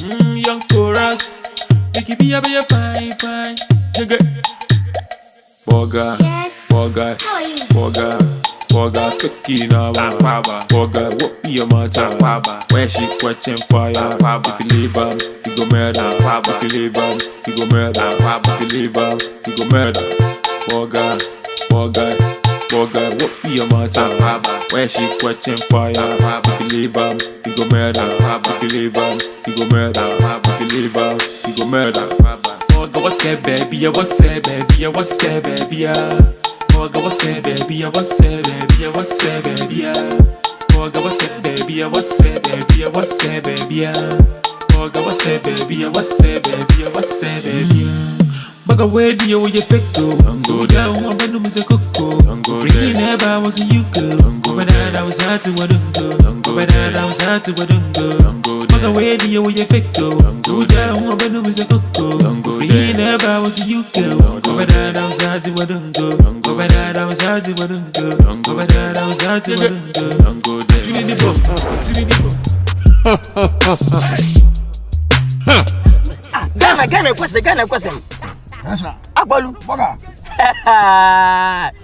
Young chorus. Make it be a fine, fine. Borga, Yes. Borga, How are you? Borga, cookie now, Akwaaba. Borga, what be your matter? Akwaaba, where she catching fire? Akwaaba, if you leave her, you go murder. Akwaaba, if you leave her, you go murder. Akwaaba, if you leave her, you go murder. Borga, what be your matter? Akwaaba, where she catching fire? Akwaaba, if you leave her, you go murder. Akwaaba, if you leave her, you go murder. Akwaaba, if you leave her, you go murder. Borga, what's that, baby? What's that, baby? What's that, baby? Borga, what's that, baby? What's that, baby? What's that, baby? Borga, what's that, baby? What's that, baby? What's that, baby? Borga, what's that, baby? What's that, baby? What's that, baby? Borga, where do you fake to? Go down, one bundle is a cocoa. Free never was a you go. But I was hard to what go. But I was hard to what go. Borga, where do you fake to? Go down, one bundle is a cocoa. Free never was a you go. But I was hard to what go. But I was hard to what go. But I was hard to what go. You need the book. You need the book. Ghana question. Agbalu. Borga.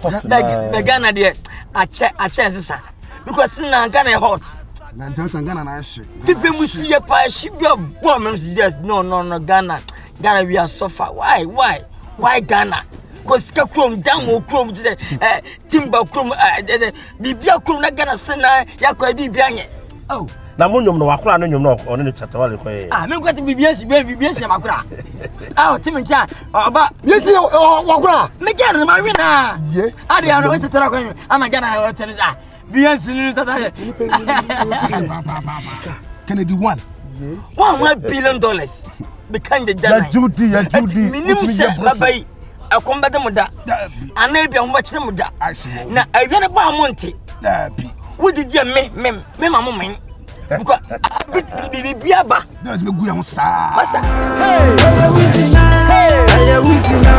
The Ghana there. I check this because still Ghana hot. Ghana na shit. People we see a pie ship your woman just no Ghana we are suffer. Why Ghana? Because chrome down chrome timber chrome bibia chrome na Ghana sena yakwa bibia. Oh. Na monyom no wakora no nyom no ono ne chatawale koye. Me kwati bibia si makura. Timincha oba. Yes, wakora. Me Ghana ma wina. Ye. Ade ano we setara ko ama Ghana tennis Beyonce ni tata. Kennedy $1 billion. Bekan the Ghana. Ya Judy. Minimum se babai. Akomba de muda. Ana bia ho bakire muda. Na awiane ba amonte. Wo didi me mamomen. Because bibia ba. That's me good am sa. Masa. Hey, Weezy na. Hey, Weezy na.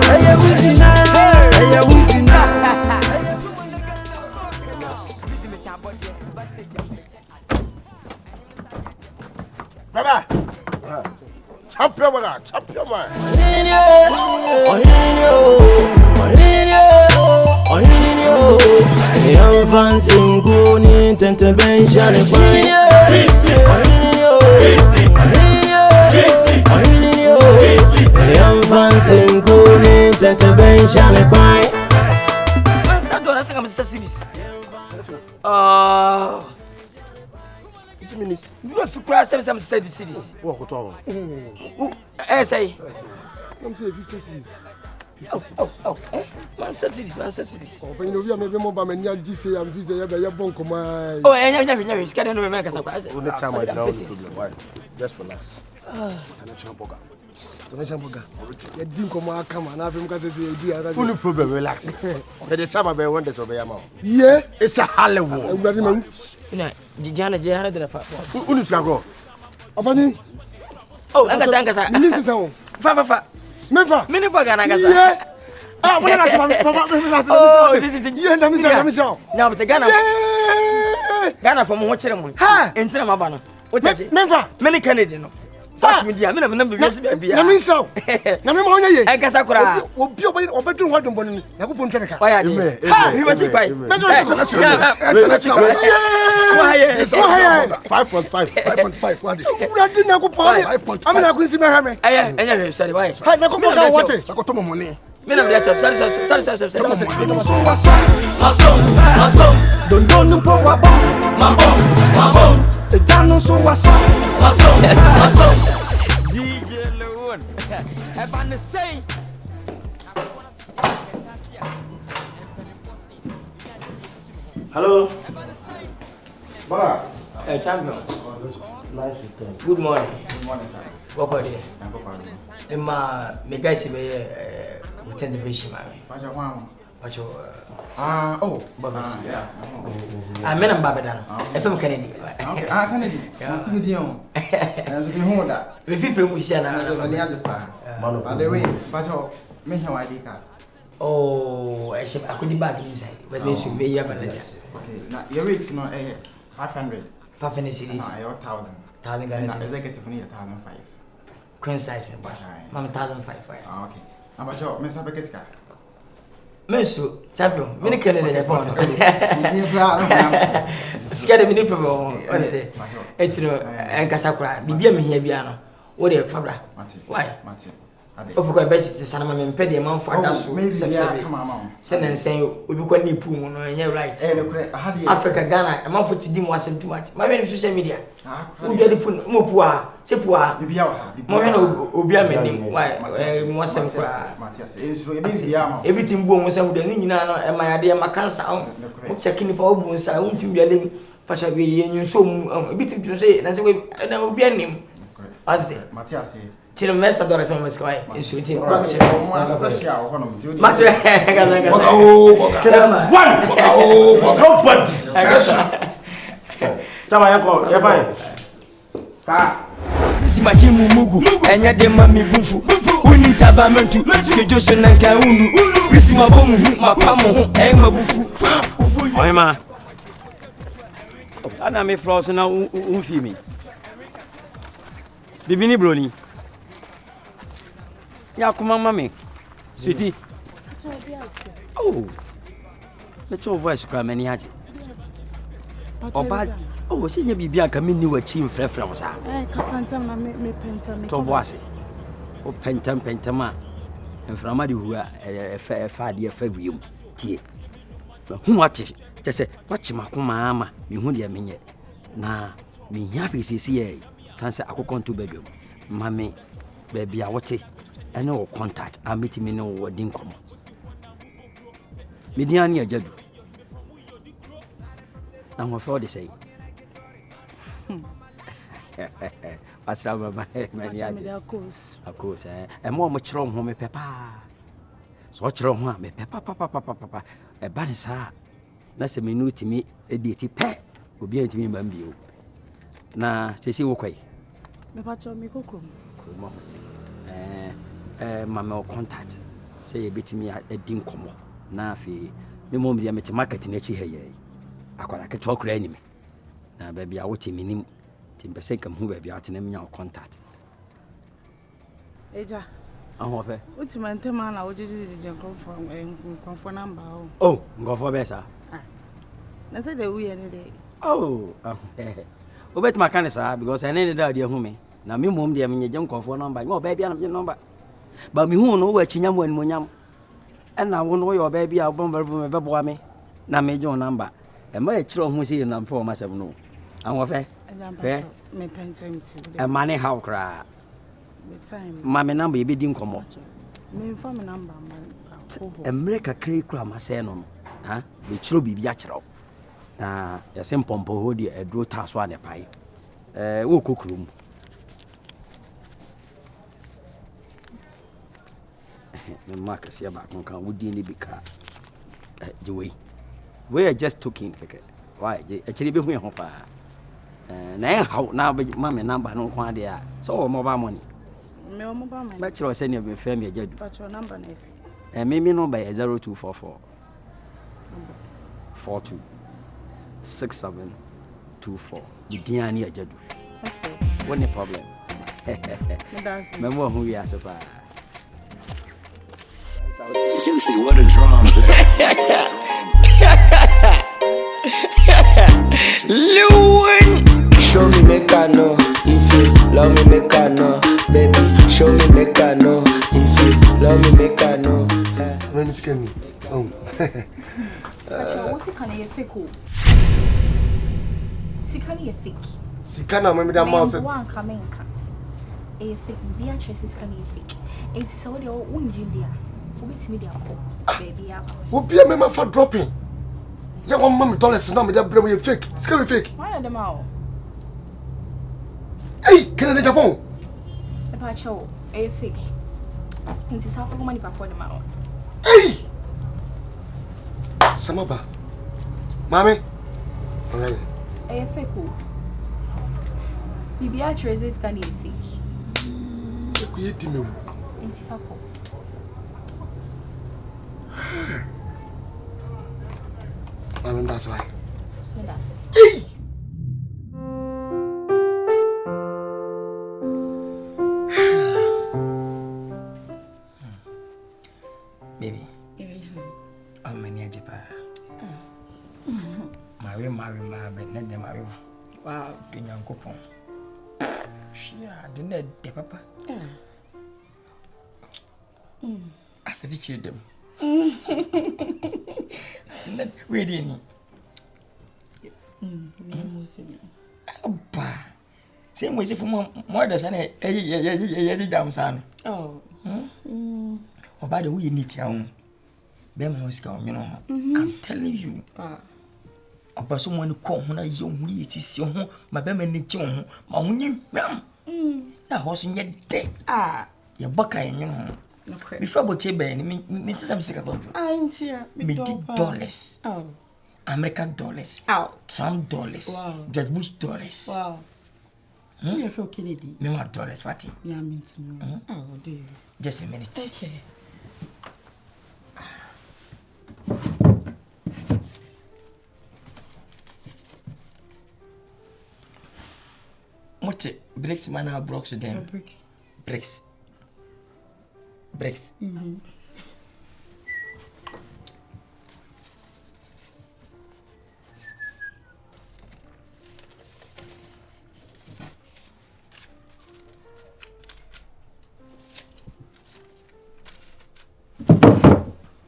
Hey, Weezy na. Hey, Weezy na. Baba. Champion man. I'm fancy Guni, Tente Benjamin. I'm fancy Guni, Tente Benjamin. Masa do na sanga Mr. Series. You don't feel cry some study series. What to Say. I'm say 50 cities. Master series. Oh, but you know we are maybe more by many say I'm visa ya bonko my. Oh, enya scared no make surprise. Only time I down problem. Why? Just relax. Donation Borga. Ya dim ko ma aka ma na afem ka say you do Only problem relax. The time I be want to be am. Yeah, It's a Hollywood. everybody man. Ina Jana de fa. Unu scago. Abani. Oh, angasa. Ni say so. Fa. Mefa. Mini Borga na angasa. Yeah. Ah, when I say Oh, this is yeah, let me say. Now, but Ghana. Yeah. Ghana from Hocherem. Ha! Enter Mabano. What is it? Mefa. Many Canadian. What media? Me na be baby. Na me so. Na me ma onye ye. Angasa kura. Obi obedun ho dombo ni. Na ko pon twere ka. Why are you? Ha, you want to buy? Why? 5.5. What? Ura di na ko pon. 5.5. Am na ko nsi me hwe me. Enya sorry, why? Ha, na ko pon ka what? Na ko to mo money. Me na be sorry. Maso. Don't po wa bom. Ma bom. E janu so waso. Maso. DJ Lewon. Eban say. Hello. Borga. Champion. Nice return. Good morning. Good morning, sir. What are you? I'm Papa. Me guys be attend the vision man. Pacha Juan. Pacho Babasi. yeah. I'm men Babadan. FM Kennedy. Okay. Kennedy. I'm thinking Dion. As we hold that. We feel we see na. By the way, Pacha, me have ID card. Oh, I said I could bag inside. But then you may have a letter. Okay. Now your rate no 500. 500 cities. No, 1,000. 1,000 Ghana cedis. Executive need 1,500. Queen size, Mama 1,500. Okay. Number sure, Miss Abekiska. Mensu, champion, mini Canada Japan. Scared mini problem. What is it? It's no Nkansah. Bibia me here biano. What the Fabra? Why? Opuko best sanama me pede e man fata so sebe. Say na nsen obi kwa ni pu no enye right. Africa Ghana e man fo to di mo asem too much. My social media. Who get the pu mo pu a, se pu a. Bibia wa ha. Mo he no obi amanim. Why? Mo asem kwa. Everything bo mo say wo de ni nyina no e man ade e makansa. Mo check ni pa obu nsa, wo ntim biale pasha be ye nyunso everything to say na say we na obi anim. As Matthias Tino Mesta Dora some Mesquai, insulting special honor. Matre, Simachimu Mugu, and yet the mammy bufu, winning tabamentu, Sejoso Nanka Unu, Risimabomu, Mapamo, and Mabufu. Oima. Ana me frozen now, Umfimi. Bibini Brony. Ya kuma mami. Sweetie. Oh. Let's your voice cry any aje. Oba. Oh, see you bibia ka me ni wachi mfrefrem sa. Kasanta ma me penta me. To boase. O penta ma. Mframa de hu a fa de fa wiem. Tie. Hu ate. Tese wachi makoma ama me hu de menye. Na me hia pesesi e. Sanse akokonto bedwom. Mami baby a wote ene wo contact a meet me no wo din komo mediani ajadu na wo for the say pasra mama mani aje of course e mo kire ho me pepa so kire ho a me pepa papa e ba ni sa na se minuti mi e di ti pe obi antimi mba mbio na sesi wo kwai me pacho mi kokrom mama contact say e betimi adin komo na afi me mom dia meti market na chi heye akwara keto akura anime na ba bia wote minim timpese kam hu ba bia atena mnya contact eja ahofe ultima ntema na wojiji konfo number oh ngofo besa na say the we any day oh obet makanisa because ene da dia hu me na me mom dia menye nkofo number me oba bia na me number ba me hu no wa chinyam wan monyam ena wo no yo ba bia bomba me bebo me na me jo number e ma e kire ho si na mpo ma seb no ahofe me pentem ti e mane how kra me time ma me number e be di nkomo me inform number ma America kra kra ma se no ha be kire bibia kire na ya sempompo ho di edro taso ane pai wo kokrum me mark se ba kon kan wodi ni bika jiwe we are just talking keke why je akiri be hu ho pa na how na ma me number no kwa de a so mo ba money me mo ba money ba kire se ne be fa me ajadu but your number na isi me number is 0244 42 6724 Diani ajadu what the problem remember who we are so far Juicy, what a drums. Lewin. Show me make I know if you love me make I know, baby. Show me make I know if you love me make I know. Let me see me. Oh. What's the kind of fake? Sikani fake. Sikana mami da mouse. One coming. A fake Beatrice is kind of fake. It's so the old India. Wait me there, baby. Who be a member for dropping? You want mommy dollars now, me that bring you fake. It's gonna be fake. Why are them out? Hey, can I Japan? The pacho, a fake. It's half of money before them out. Hey! Samaba. Mommy? Alright. A fake. Beatrice is kind of fake. You eat me. It's fako. I mean, that's why. So that's. Hey! Nyankopon. Shia, didn't de papa. I said it to them. Where did he? Same way if more than a damn son. Oh, about the way you need your own. Bemus come, you know. I'm telling you. About someone who come when I young me, it is your home, my bemen need your home, my own. That horse in your deck. Your bucker, you know. Before what you bear, me some sick of I'm here. Me dollars. Oh. American dollars. Trump dollars. Wow. George Bush dollars. Wow. So you feel Kennedy? Me more dollars, what? Yeah, I mean to know. Oh, dear. Just a minute. Okay. What bricks man are blocks to them? Bricks.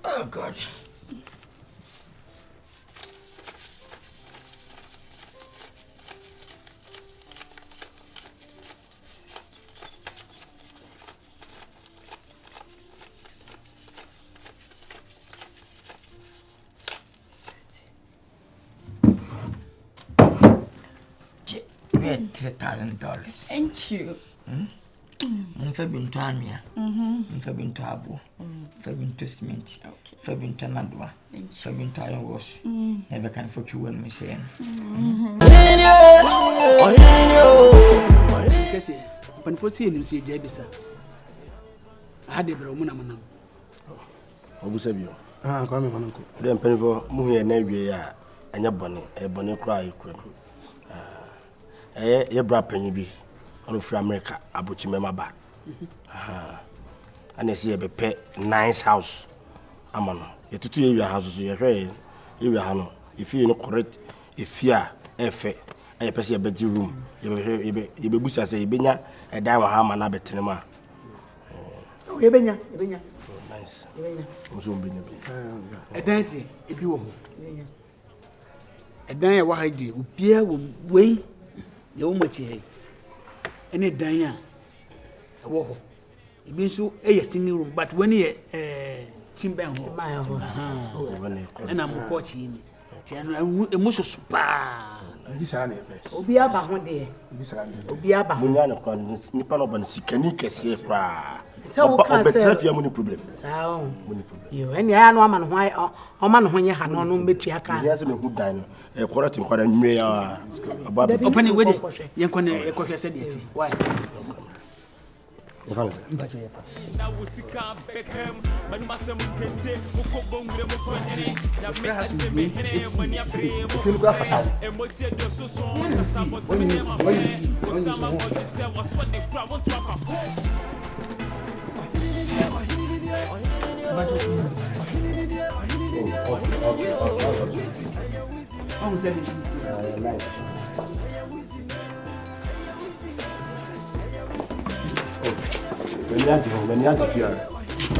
Oh God. $3,000. Thank you. Febin to Amia. Febin to Abu. Febin to Smith. Febin to Nadwa. Febin to Iron Wash. Never can fuck you when we say. When for seeing you see Jebisa. I had a brown Obusabio. Come on, uncle. Then penny for Muhi and Navia and your bonnet, a bonnet cry. Your bra penny be on from America, Abuchi Memaba. And I see a pet nice house. Amano, you 2 year houses, you're very, if you know correct, if you are a fair, I pass your bedroom, you be bush as a benya, a dime of ham and a betinema. Oh, Ebenya, nice. A dainty, if you a dime, what I do, Pierre will weigh. You much here. Any Diana. Whoa. It means so a singing room, but when you Chimban, and I'm watching a musso super. This will be about 1 day. This will be about Munana, Nippon and Sikanika say, so better money problem. So, you and your woman, why or man when you had no Michiaka. He hasn't a good diner, a quarter to quarter mayor about opening with it. You can say it. Why?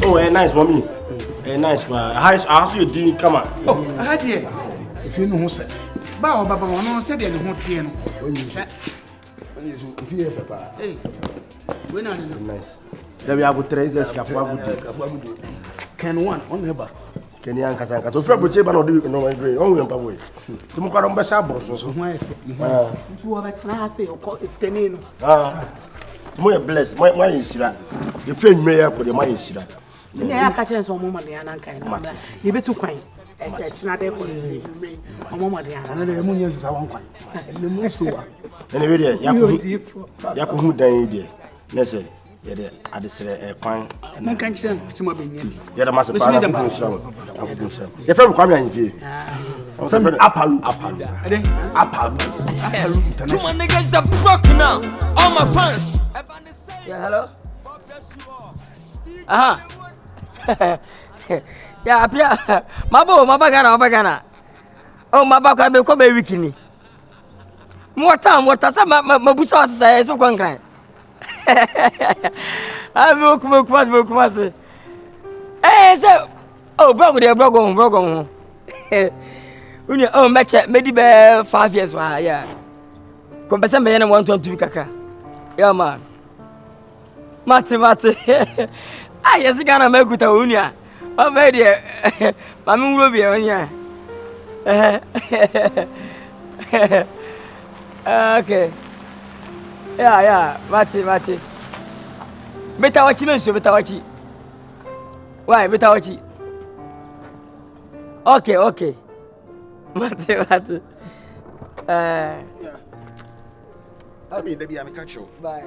Oh, nice, mommy. Nice, man. How you doing? Come on. Oh, I had here. If you know who said, Bow, Baba, no said any hot tea. If you have a hey, we're not nice. There we have 3 days. Can one on her Can you Nkansah? So, Fred, but no, do no way. Only on way. To Mukara Bashabo, so my two of it. I say, of course, it's Kenino. More blessed. My is that the friend mayor for the mine is that. Yeah, catch us on Mamma Diana. You be too kind. It's not there for Mamma Diana. Another moon is our one. Anyway, Yaku Day. Let's say, I just a fine. And I can't send some of you. You're a master. If I'm coming in here, I'm Apple. Come on, niggas, the broke now. All my fans. Yeah, hello. Yeah, Pia. My bagana. Oh, my back, I become a wikini. What some my busa says so one kind. I will come across. Eh, so oh, brogo. When you own match maybe 5 years, why, yeah. Come some man 120 kaka. Yeah, man. Mate. Ah, yes, gonna make with a unia. Oh, my dear. Mamma will be on ya. Okay. Yeah, Mate. Better watch me, so better watch. Why, better watch? Okay. Mate. Sammy, Debbie, I'm a catch you. Bye.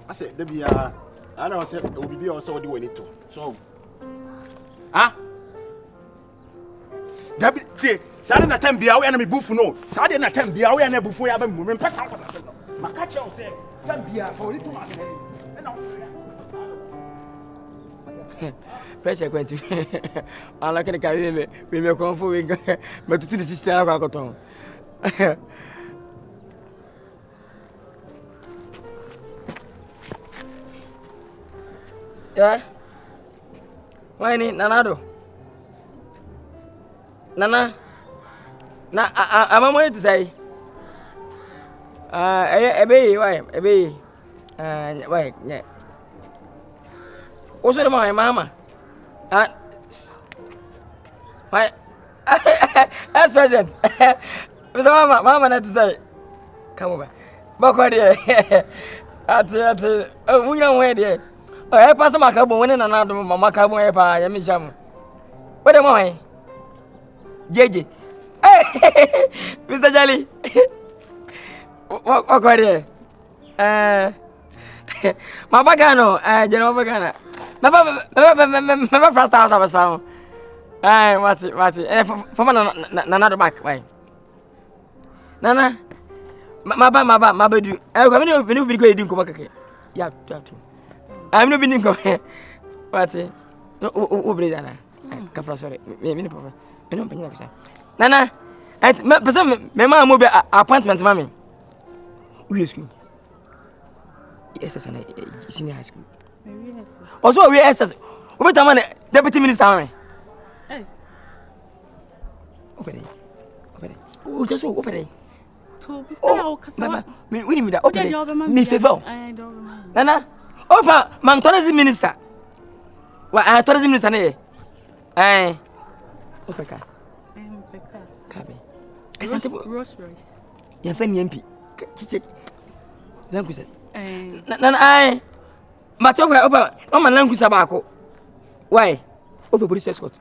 I said, Debbie, I know I said, it will be also do it to. So, ah? Debbie, see, Saturday night, be away and be boof no. Saturday night, be away and a boof. I have a movement. Pass out. My catch you say, be for it to us. Pressure going to. I like to carry me. We may come for it, but to the sister, I got on. Yeah? Why ni Nanado? Nana? I'm going to say. Why? Yeah. What's the my mama? My as present. Mama, not to say. Come over. Back here. Oh, we don't wait here. Oh, I pass my cabo when another mamma cabo. I am jam. What am I? JJ. Hey, Mr. Jolly. What here? My bagano, General Bagana. My first house of a sound. Aye, Mati. For another back way. Nana, my badu. I'm going to be great in Kumaka. Yeah, I'm not being come. Mati, no, Bridana. Kafra, sorry, maybe no. Nana, and Mamma move appointment, mammy. We school. Yes, senior high school. Also, we SS. Over the money, Deputy Minister. Open it. Oh, just open it. We need that. Open it. Me favor. Nana, open, man, tourism minister. What, tourism minister? Eh, open car. Rose Royce. You're funny, MP. Language. Nana, I. Matoka open. Oh, my language about. Why? Open police escort.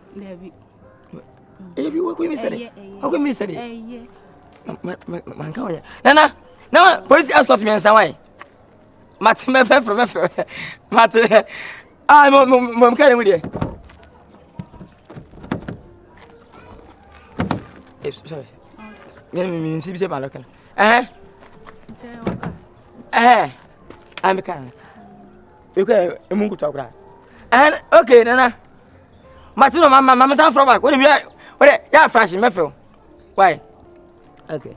You work with Mr. How can Mr. Nana, no, police escort me and Sawai. Matime from Mate. I'm carrying with you. Sorry. Me see be local. I'm a can. Okay, Mungu talk. And okay, Nana. Matino, Mamma, from back. What do you what? Yeah, flashing, my friend. Why? Okay.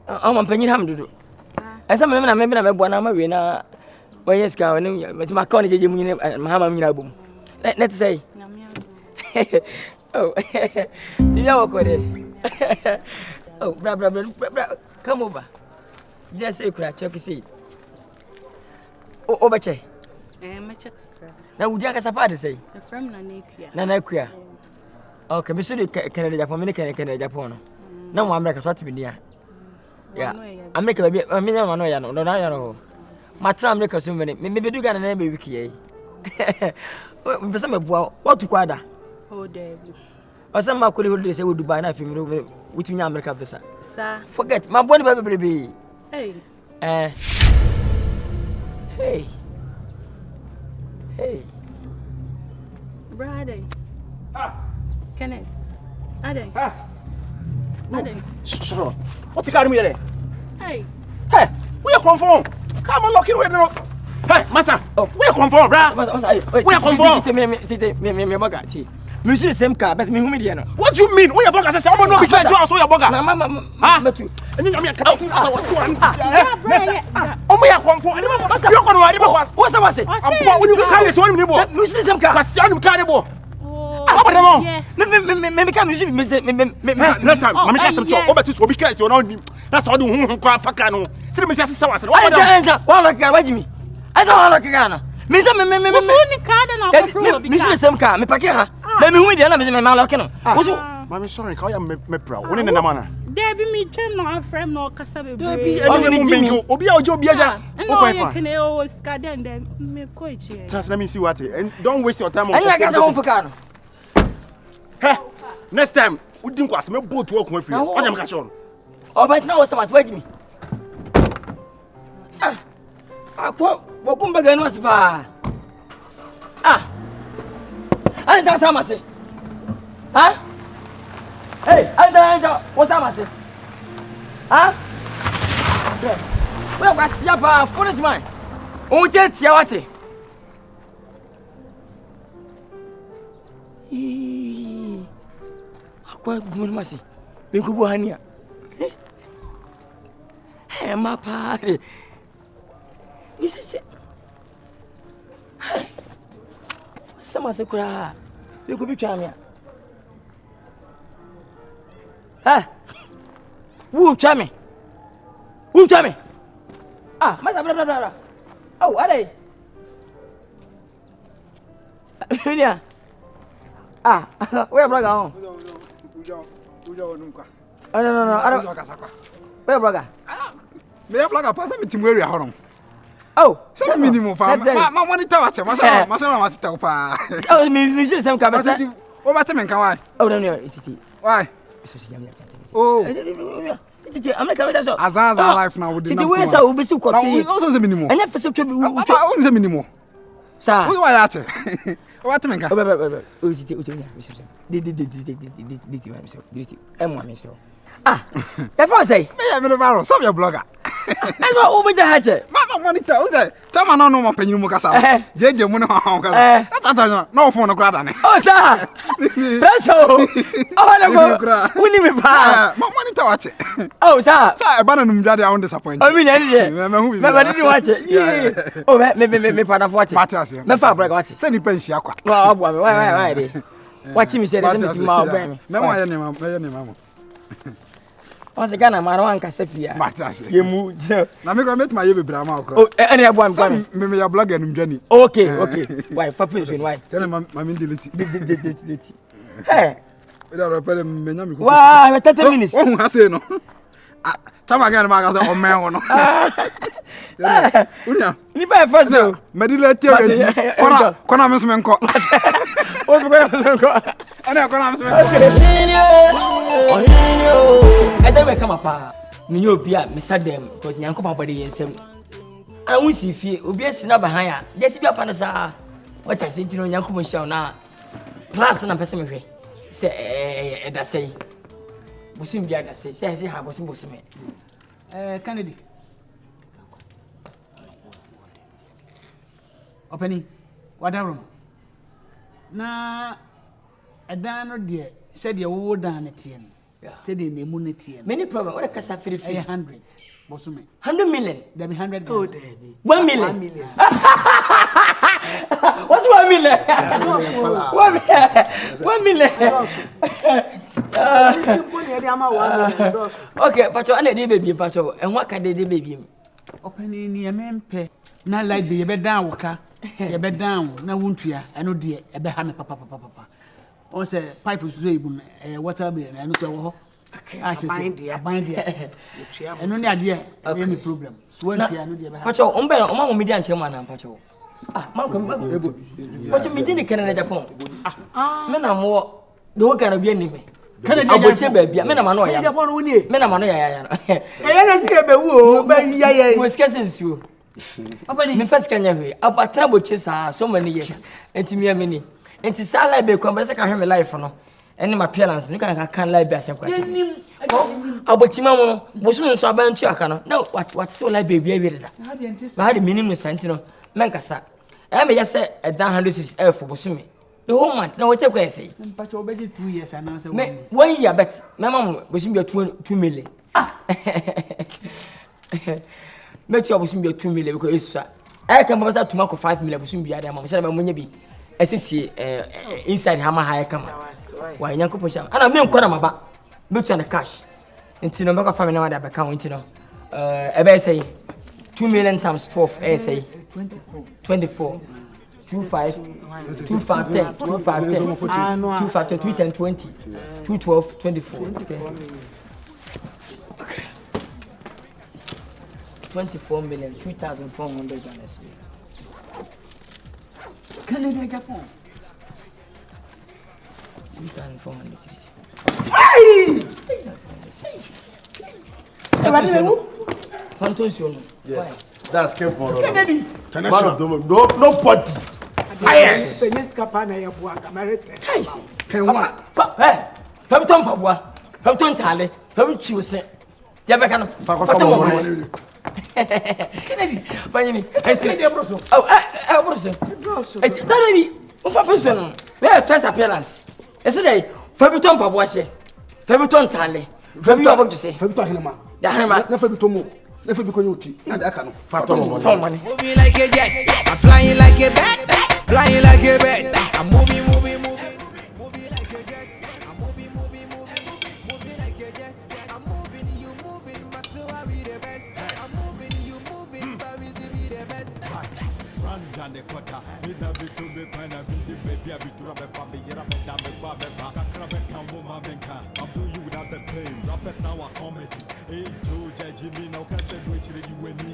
I'm penny ham to do. As some women, I remember I'm a one marina. When yes, cow, and my college, Mahama Minabum. Let's say. Oh, you know what it. Oh, blah, come over. Just say, crack, check, see. Oh, Bache. Now, would you have a party say? From Nanaquia. Okay, Mr. Canada, Canada, Japan. No, I'm like a sort of India. Yeah, I make a bit, I mean, no, my time make us so many. Maybe you got a name, Wiki. What to Quada? Oh, David. Or some of could say, would buy nothing with your American visa. Sir, forget my body, baby. Hey, hey, Brother. Kenneth. Ade. Sure. What you got me there? Hey, we are confirmed. Come on, lock it with no. Hey, Massa. We are confirmed, bruh. We are confirmed. Me see the same car, but me who me there no. What do you mean? Who your Borga say omo no because you are so your Borga? Na mama metu. Enyi nyame ka be say what you want. Omo ya kwamfo. You ko no ade bo. What's that say? Ampo woni say yes woni me bo. Me see the same car. Kwasi anu car de bo. Me come you me next time mama just some talk. Obetu obi case you no nim. That's all the hu kwa faka no. See me say say was. Why like car why me? I don't like car no. Me say me car na for me see the same car. Me park here. Me hu there na me lock no. Mama sorry, ka ya me pra. Woni na mana. Debbie me twem no afrem no kasa be. Debbie obi a obi aja. O fine fine. No was car then me ko echi. Trust let me see what and don't waste your time on. I got one for car no. Hey, next time we didn't go as me boat work with you. What am I catch on? Oh, but now what's wait me. Wakumba gani wasipa. I don't sama say. Hey, I don't what's sama say. Well, what's your pa foolish man? Unje tia wate. Akwa gumu masi. Benkubu hania. My party. This is it. Some say, you could be trying. Who try me? Who try me? Master, blah, blah, blah, blah. Oh, are they? Yeah. Where Braga on? Oh, no, I don't. Where Braga? Me ya Braga pass me timwe area hono. Oh, some minimum fa. Ma monitor watch, ma tell pa. Oh, me see some camera. O ba me kan why? Oh, no, it. Why? Oh. I'm not coming so. Azaza life now with the. Where say we be so kwati. Also say minimum. And for so to be. O say minimum. Sir. Who why ache? O ba me kan. Oh, that's what I say. Me ya me varo, some your blogger. That's what over the hatch. Mama monitor, o say, tell man no more penyu mu kasa. Jeje mu no ha kasa. Tata no phone no krada ne. Oh sir. Presso. Oh no go. Uni me pa. Mama monitor watch. Oh sir. Sir, e ba na num jade I won disappoint. I mean any. Me didn't watch it. Yeah. Oh me father watch it. Me fa break watch it. Say ni pension akwa. Wow, why dey. Watch me say there's me ma obey me. Me wa ye ne mama. Once again, I'm around Casapia. You move. Now, me go meet my baby Brahma. Oh, any of one. Me your blog and journey. Okay. Why? For pension, why? Tell him I'm in delete. Hey. Without a pen, me. Wow, 30 minutes. Oh, I say no. Come again, Margaret, or man. Unia. You buy first now. Medilate. Kona Miss Menko. What's going on? I don't come up. Me know Pia, Miss Adam, because Yanko body and some. I won't see if you be a snub behind. Let's be a fanasa. What I say to Yanko shall now. Plus, and a person say, that's say. Bosim Biada say, how was Bosim. Kennedy. Opening. Whatever. Na adano de said you would done it yen. Said in the money. Many problem. What a casa free 100. Bosume. 100 million. There be 100. Oh, 1 million. 1 million. What's 1 million? 1 million. Okay, Pacho, I need baby, Pacho. And what can they do, baby? Opening near mempe. Na like be be down waka. You be down na wuntua eno de e be ha me papa. On say pipe so ebun water be na no so wo ho. Aban dia. Eno ne ade e me problem. So wantua no de be ha. Pacho, on be o ma media nche ma na Pacho. Man ko Pacho me din Canada Japan. Me na mo do kana bi ani me. Canada aboche ba bia me na ma no ya. Japan wo ni. Me na ma no ya. Na si e be wu o ba ya. Mo skese nsuo. Me first can you abatra boche sa so many years enti me ameni enti sa live be kwamba se ka hwe me life no eni my parents ni kan live be asem kwacha abochima mo bosun so abantu aka no na what to live be bia da ba ha de minim no santi no men kasa e me yese edan 160 for bosun me The whole month. Now what you going to say? But you obey 2 years and answer 1 year, but my mom was in your 2 million. Make sure I was in your 2 million because I can buy that tomorrow 5 million. Was in the other mom said, I'm going to be inside Hammer High Camera. Why, Yanko Pusham? And I'm not quite my back. Look at the cash. Until no family now that account, you know. I say 2 million times 12, I say 24. 25, 25, 10, 25, 10, 25, 10, 10, 20, 212, 24, 24 million, 2,400 dollars. Canada, Japan. 2,460. Hey! Yes. That's came for Kennedy. Nobody. Yes. Finish Capana, your boy, America. Nice. Can what? Hey, Fabiton Pabua, Fabiton Tale, Fabitu said, Jabacano, Kennedy, finally, I said, oh, I was a first appearance. Yesterday, Fabiton Pabua, Fabiton Tale, Fabiton to say, Fabiton, the Hammer, never be to move. Never be coyote, and I can money. Moving like a jet, I'm flying like a bat, flying like a bat. I'm moving like a jet. I'm moving like a jet. I'm moving, you moving, but still I be the best. I'm moving, you moving, but we still be the best. Run down the quarter, need a bit to be kind of baby, I be to rub a family, you're up and down the bar, crab and cambo, my benka. I'll do you without the pain. Rappers now are comedy. It's Joe, Jimmy, now can say which you and me.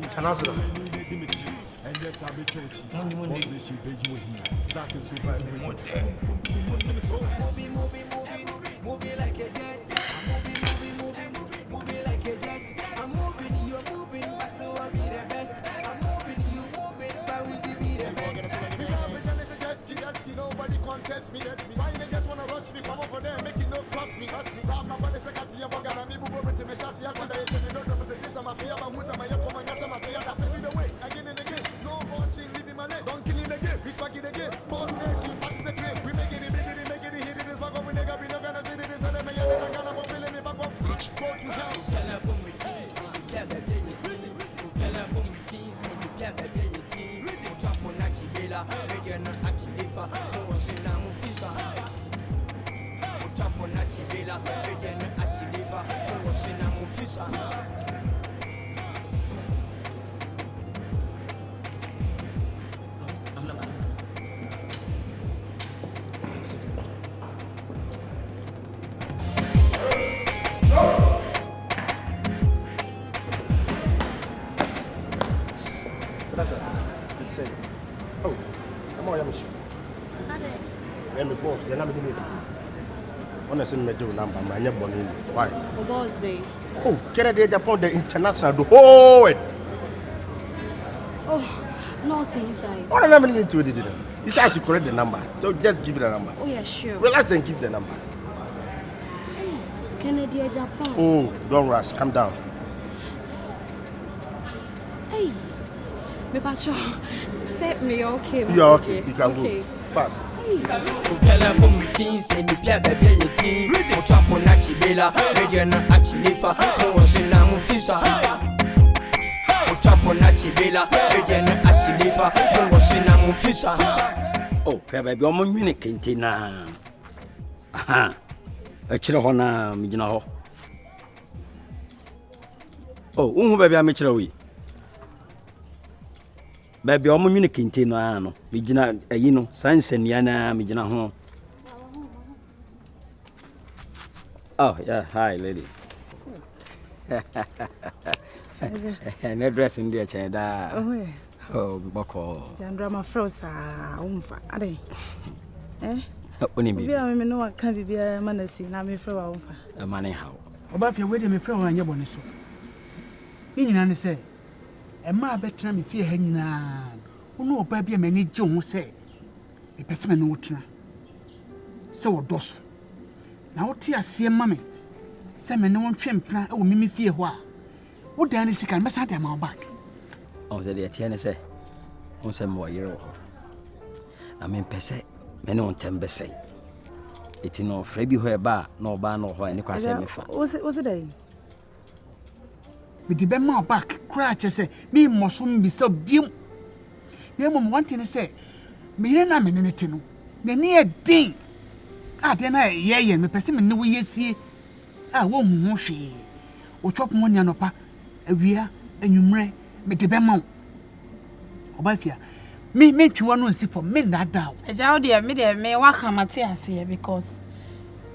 And yes, I'll be coaches. Only one day she paid you here. That is super. Moving like a jet. Moving like a jet. I'm moving, you're moving, but still I be the best. I'm moving, you moving, but we still be the best. Nobody contest me. Why niggas wanna rush me? Come on for them, make it no trust me. My father said, I see a bug and I'm able to make sure I got this. I'm a fear, but who's my come and guess I'm a fear. Again and again, no more she leaving my leg. Don't kill it again, we spark it again. Boss nation, participate. We make it, hit it, this back up, we nigga, we not gonna say this, and I'm gonna feel me back up. Go to hell. Oh, I'm all young. I'm the boss, you're not me. Honestly, I do number, my neighbor. Why? Boss, babe. Oh, Canada, Japan, the international, the whole way. Oh, not inside. What am I going to do? You say I should correct the number. So just give the number. Oh, yeah, sure. Well, let's then give the number. Hey, Canada, Japan. Oh, don't rush. Calm down. Hey, me pacho. Set me okay. You're okay. You can go. Fast. Oh, baby, I'm on minute cantina. Aha, a chirahona, Mijano. Oh, baby, I'm a chirawi. Baby, I'm on minute cantina. Mijina, you know, science and Yana, Mijana home. Oh, yeah, hi, lady. And addressing the Chenda. Oh, Boko. Jandra, froze, umfa. Ade. Eh? Only me. I know what can be a manasi, now me for umfa. A money how. About your wedding, me friend, and your bonus. In say, a ma better me fear hanging on. Who know, baby, many Jones say. A pessimist no train. So, dos. Now, tear see a mammy. Some no one trim plan, oh, Mimi fear why. What Danny sick and must have them back. Oh, the Tiana say, on some more year. I mean, per se, me ne ontem be say eti no fra bi ho e ba na oba na ho ne kwase me fa was it day me di be ma back cry che say me moso mbi so biem me mom want to say me yere na me ne te no me ne e din ade na ye me pese me ne wo yesie wo hu ho hwe o chop mo nya no pa awia anwumre me di be ma oba fia me twa no si for me na da eja o de me waka mate ase because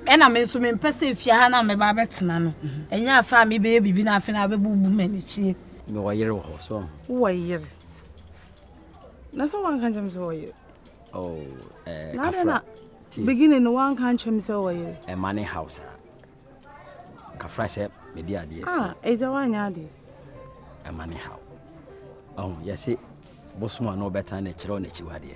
ena me so me pese fia ha na me ba betena no enya afa me be bibi na afa na be bubu mani chie me wo yere wo so wo yere na so wan kan jam so wo yere oh na beginning no wan kan jam so wo yere e money house kafra se me di ade ese eja wanya ade e money house yes bosuma no better na kire na chiwade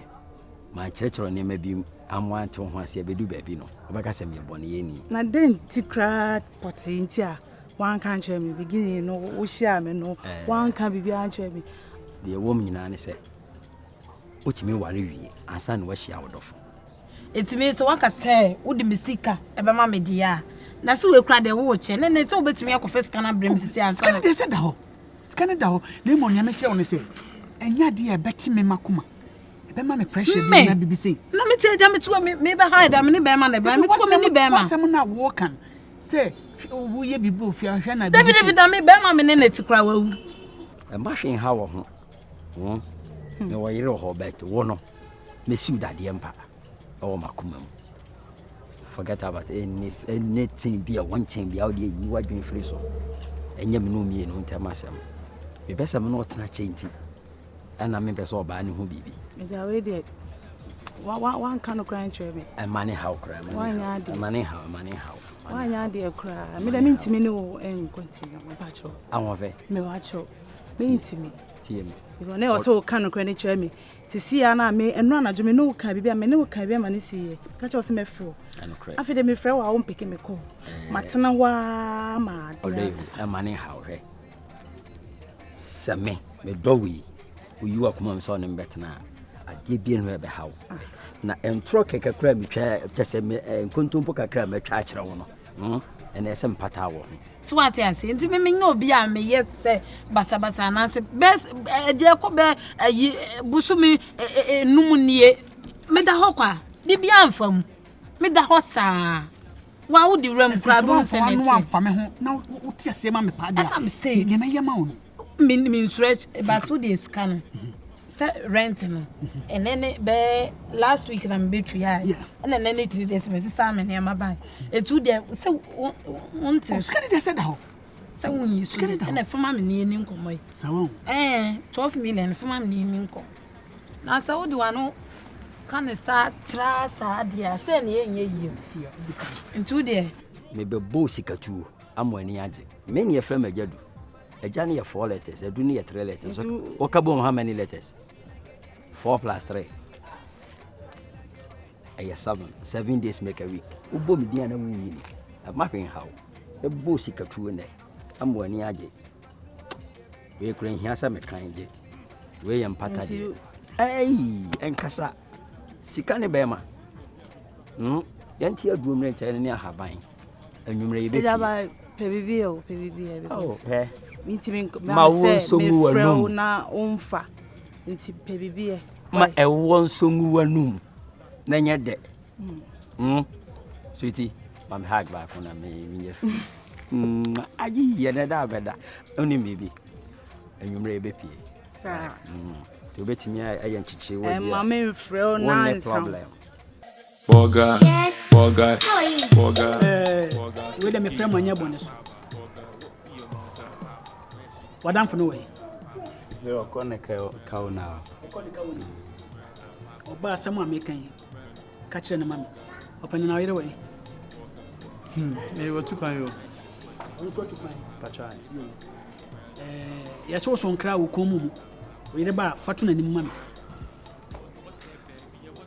ma kire ne ma bi amwante ho ase bedu baabi no obeka se me bone ye ni na den tikra potinti a wan kan kire me beginning no wo hia me no wan kan bibi an kire me de wom nyina ne se otimi ware wie ansa na wa hia wodofo etimi so waka se wodi mesika ebe ma me dia na so we kra de wo che ne so obetimi akofes kana brem sisi ansa scan de se da ho le mo nya me kire won se enya de e beti me makoma e be ma me pressure bi na bibi sei na me tie jam to me be hide am ne be ma ne ba me to me ne be ma asem na wo kan say wo ye bibi ofia hwe na David da me be ma me ne tikra wa wu e ma hwen ha wo ho me wo yire ho bet wo no me siu dade empa o makoma mu forget about anything be a one chain be out there you are doing free so enya me no mi no ntamasem me be sem no tena change ana me pese oba ne ho bibi eja we de wan kan kra nche me e mane how kra mane how wan ya de kra me da me ntimi ne o en continue ma ba cho awon me wa cho me ntimi tie me because ne o so kan kra ne che me sisi ya na me enu anajo me no ka bibi me ne o ka bibi ma ne sie ka cho se me fro afi de me fro wa won peke me ko matena wa ma de e mane how he Sammy me dowi you are come so nem betna ade bi no be haw na entro keke kra mi twa tese me kontumpo kakra me twa akere wo no ene ese mpata wo so what you say nti me nya obi a me yet say basa na se best je ko be ayi busumi enumunie me da ho kwa bibia amfam me da ho saa wa wo di ram kra bon senete no amfa me ho na wo ti ase ma me pa dia am say ne me yema wo no min stretch about 2 days can rent no and then be last week na me betri ya and then 3 days me Sammy na ma buy e 2 days say want scan dey said how say won so and fama me ni nkomo sawo 12 million fama me ni nkom na say wo di wano kan sa tra sa dia say na yenye yi in 2 days me be bo sikatu amwani age me ne yefra magadu Ajani ya 4 letters, Aduni ya 3 letters. Okabo how many letters? 4 plus 3. Aya 7 days make a week. Ubo mi dia na wuni. Amapping how. E bo sikatu ne. Amwani age. We kren hiasa me kanje. We yam pata de. Nkasa. Sika ne bema. Yanti aduro mre nche ne ahaban. Anwumre ye be. Pebibi oh eh Intimi ma won songu wanum na onfa nti pebibi ma e won songu wanum na nya de sweetie mam hag ba ko na me nyefu ayi ye na da beda oni bibi enwumre be pie sa to betimi aye nchichi wo dia ma me freo na problem Borga we dem frame anya bonus wadam for no way yo kone ka na oba sama mekan ka kire na mami opani na yire way me wo tukan yo on so tukan pachai yeso so nkra wo komu mu yire ba fatu na nim mami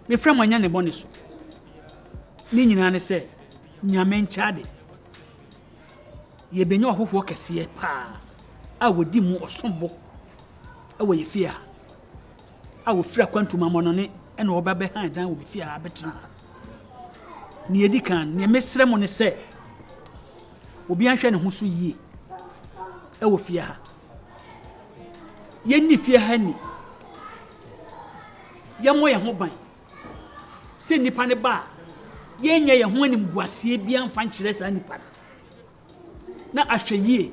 me frame anya ne bonus ni nyina ne se nyame nchade ye benyo ahofo kese pa a wodi mu osombo a wo yefia a wo fira kwantuma mono ne and oba behind dan will be fear habetra ni edi kan ne mesrɛ mo ne sɛ obi anhwɛ ne ho so yie e wo fear ha yenni fear ha ni yɛmo yɛ ho ban sɛ nipa ne ba yɛnyɛ yɛ ho anim guasie bia mfa nkyerɛ saa nipa na ahwɛ yie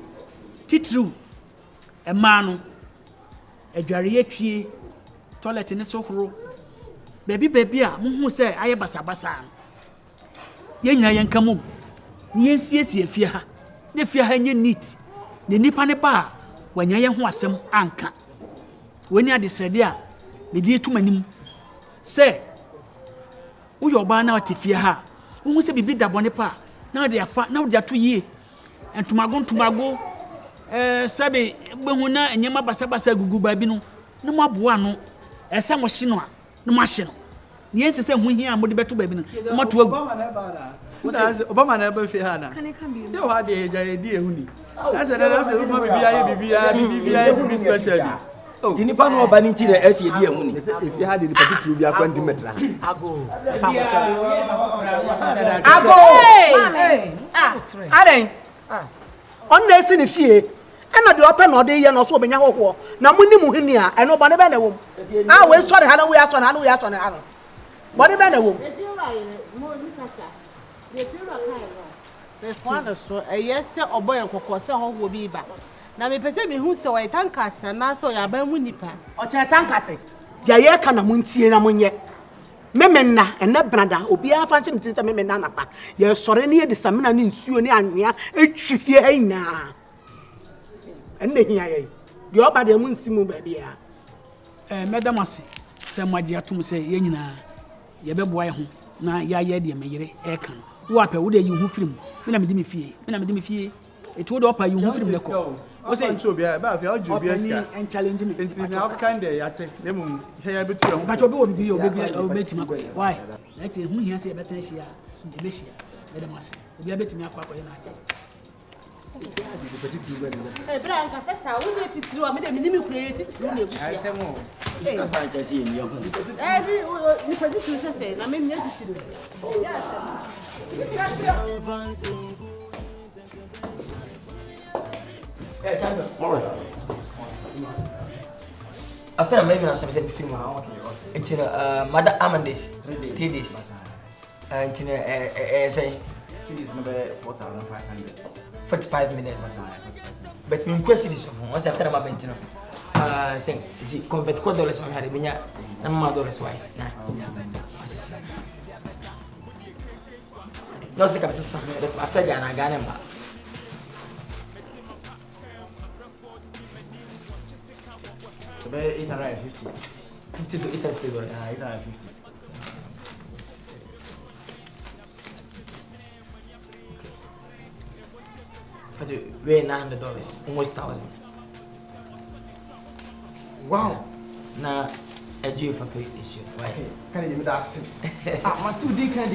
titiriw ɛmaa no adware yɛtwie toilet ne so horo baby a muhu sɛ ayɛ basabasa yɛnyina yɛnka mom ne yɛnsiesie fie ha ne fie ha nyɛ neat ne nipa ne ba wanya yɛn ho asɛm anka wani adesrɛde a bedi etum anim sɛ woyɛ ɔbaa na ɔte fie ha wohu sɛ bibi da bɔne pa na ɔde afa na ɔde ato yie ntomago sɛbe behu na enyema basabasa gugu baabi no na mo aboa no ɛsɛ mo hye no a na mo ahye no ne yɛnsɛ sɛ ho hia a mo de bɛto baabi no mo to agu Obama na ebe fi ha na. Se o ha de eja edi ehuni. Ase na se mo bibia bibi special. Ti nipa no oba ni ti na ese edi ehuni. Se e fi ha de nipa titru bi akwanti metra. Ago. Hey. Aren. On na esi ni fie. Ena de opa na ode ye no so obenya hoho. Na mu ni mu hini a eno bo ne be na wo. Ah we sori ha na we aso na we aso na ha no. Bo ne be na wo. The people the father so yes oboy nkokọ se ho wo bi ba na me pese me hu se o Nkansah na so ya ba mu nipa o che Nkansah ya ye ka na mu ntie na munye memenna ene brada obi afa nche ntin se memenna na pa ye sore ne ye de samina ne nsuo ne anwea etwi fie ha nyina enne hia ye de oba de mu nsimu ba bia madam ase se magia atum se ye nyina ye beboa ye ho na ya ye de meyere e kan wo apɛ wo de yi hu film me na me di me fie etu wo de opa yi hu film le ko wo se ncho bia ba afia ojo bia ska en challenge me enti na kan de yate na mu he ya betu ho ba cho bi wo bi obeti ma ko why na te hu hia se e beten hia e be hia me dem ase obi abetimi akwa akwa ye na bra Nkansah sa wo de titiri wa me de minimi kure ye titiri na egu Asemo. Nkansah nche se ye mi ho. Ni pedi tu se na me mi titiri. Champion. Morning. After I'm leaving, some film. It's Mother Amanda's 3 days. And say Cities number 4,500. 45 minutes. But me question this once after I'm mentino. Saying the convert $4 my had binya na $1 why. Nah. No se capita sa after Ghana ba. About 850. $50 to $850. $850. For the way $900, almost $1,000. Wow. Na a Jew for pay issue. Why? Can you that? My 2D can.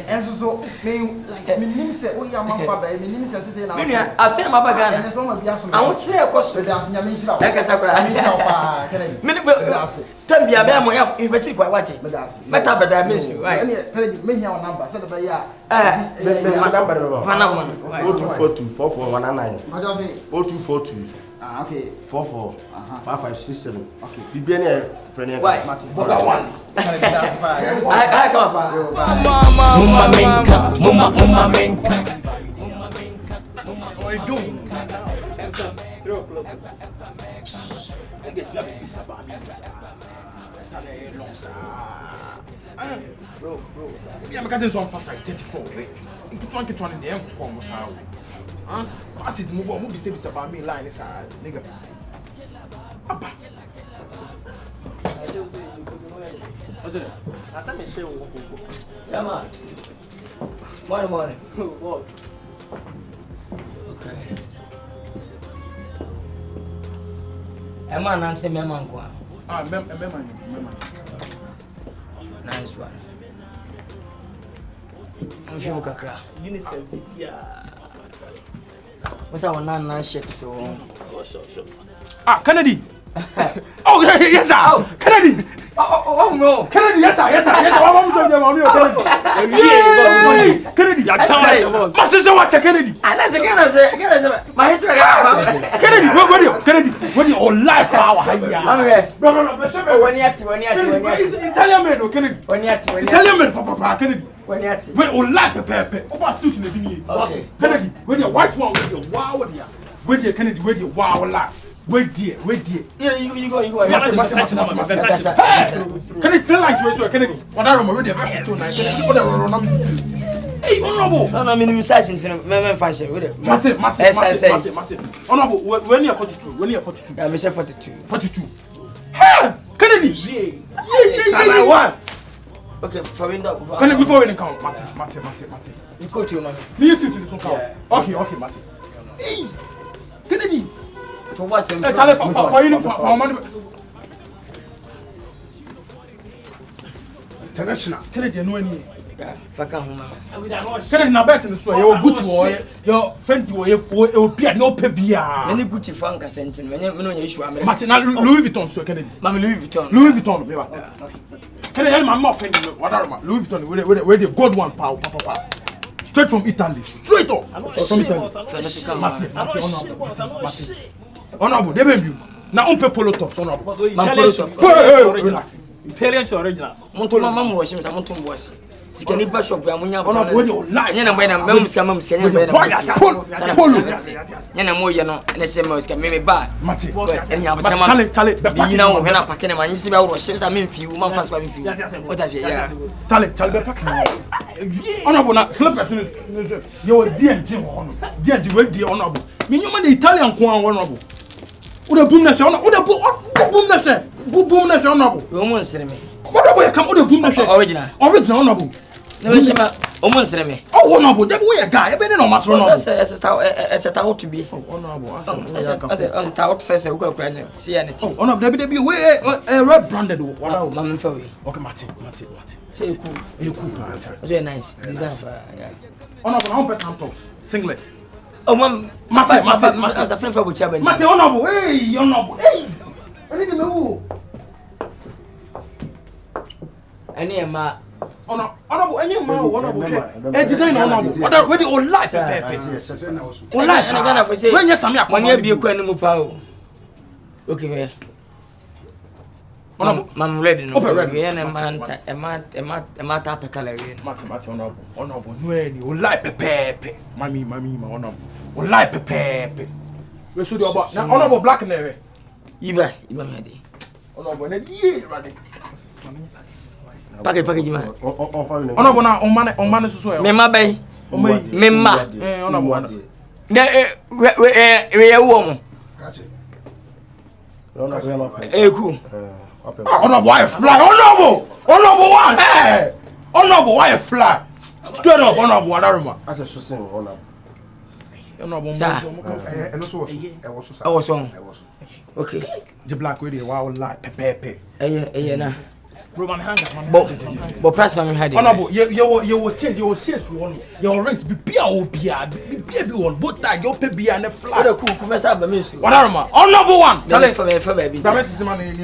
And so, like, me name say, oh, yeah, my father, me name says, say, now. I feel my bag, and as long as I won't say a cost. That's Yamisha. Like a Kennedy. Tell me, I am my up if I check what it. But I miss you, right? Me here on number, said the year. Panama 0242 4419. 0242. Okay. 44 5567. Okay. Bibiane friend. Why? Borga one. I come up. Mama menka. What you doing? I guess we have to be sabami. Bro. Maybe I'm getting some fast size 34. Wait. You put one in the end for almost how. Pass it, move on. Move be say about me line inside, nigga. Abba. I said me share wo. Yeah man. Morning. What? Okay. Emma nam say memang kwa. Memang. Nice one. I'm sure kakra. Unisex yeah. What's our nan shit so? Sure. Kennedy. Oh yes sir. Oh. Kennedy. Oh no. Kennedy, yes sir. What am Kennedy, ya charge. My sister watch Kennedy. And that's again my history. Kennedy, when you all life power. No. Italian man, Kennedy. Italian man, Papa Kennedy. When all life pepe. Over suit in the beginning. Kennedy, when you white one with your wow there. Where dear Kennedy, where you wow life. Wait dear. You go. Can it tell us where Kennedy? What I remember the best 2 nights. Hey, honorable. No, minimum size in men fashion with it. Mate. Honorable, when you're 42. I'm 42. 42. Hey, Kennedy. Yeah. Okay, for window. Kennedy, before we come, Mate. You go to your mother. You sit in this one. Okay, Mate. Hey, Kennedy. For what's in for money. International. Kennedy, no any. Yeah, faka home. Kennedy na bet in the soil. Your Gucci or your Fenty or your Pierre, no pebia. Many Gucci Franca sentiment. When you issue, Martin, Louis Vuitton, so Kennedy. Mamma Louis Vuitton. Kennedy, my mouth, Louis Vuitton, where the gold one, papa. Straight from Italy, straight up. From Italy. Martin. Honorable, they baby. Now on polo tops, honorable. Relax. Italian original. Mama was him, I'm to wash. Sikani bishop, Yamunya, Yana Moyano, and it's a most can maybe buy. Mati, and you know, when I'm packing a man, you see, I was I mean, few months. What I say, yeah. Tale, honorable, not slip as soon as you're dear Jim, dear honorable. Mean the Italian Kwan honorable. Would have boom that honorable. Woman said me. What way come with a boom original honorable. No, almost me. Oh, honorable, that way a guy, I've been in almost as a tower to be. Honorable, as a tower first, I will present. See anything. Oh, no, WWE, a red branded one. Mamma for me. Okay, Mati. You cool. Very nice. Yeah. Honorable, how about tops? Singlet. Oh, Mate, as a friend for which Mate, honorable, hey. I need to know. I need ma. Honorable, any man, honorable. Design honorable. What are ready all life? All life. And again, I say, when you're Sammy, when you be a queen of power. Okay, I'm ready. No, a matter of color. Mate, honorable. No, any all life, pepe. Mammy, honorable. All life, pepe. We should do about now, honorable black and every. Iba, ready. Honorable, ready. Package, man. Honorable, on man, so Memma Bay. Memma. Honorable. We are woman. Honorable, why fly? Honorable, why fly? Straight up, honorable, honorable. That's a shooting, honorable. Honorable, I was on. Okay. The black lady, wow, like pepe. Na. But press me had it. Honorable, you will change your chase one. Your rings be one. Both that your baby and a fly. What a cool commercial by me. What are my honorable one? Tell it for baby. The rest is money in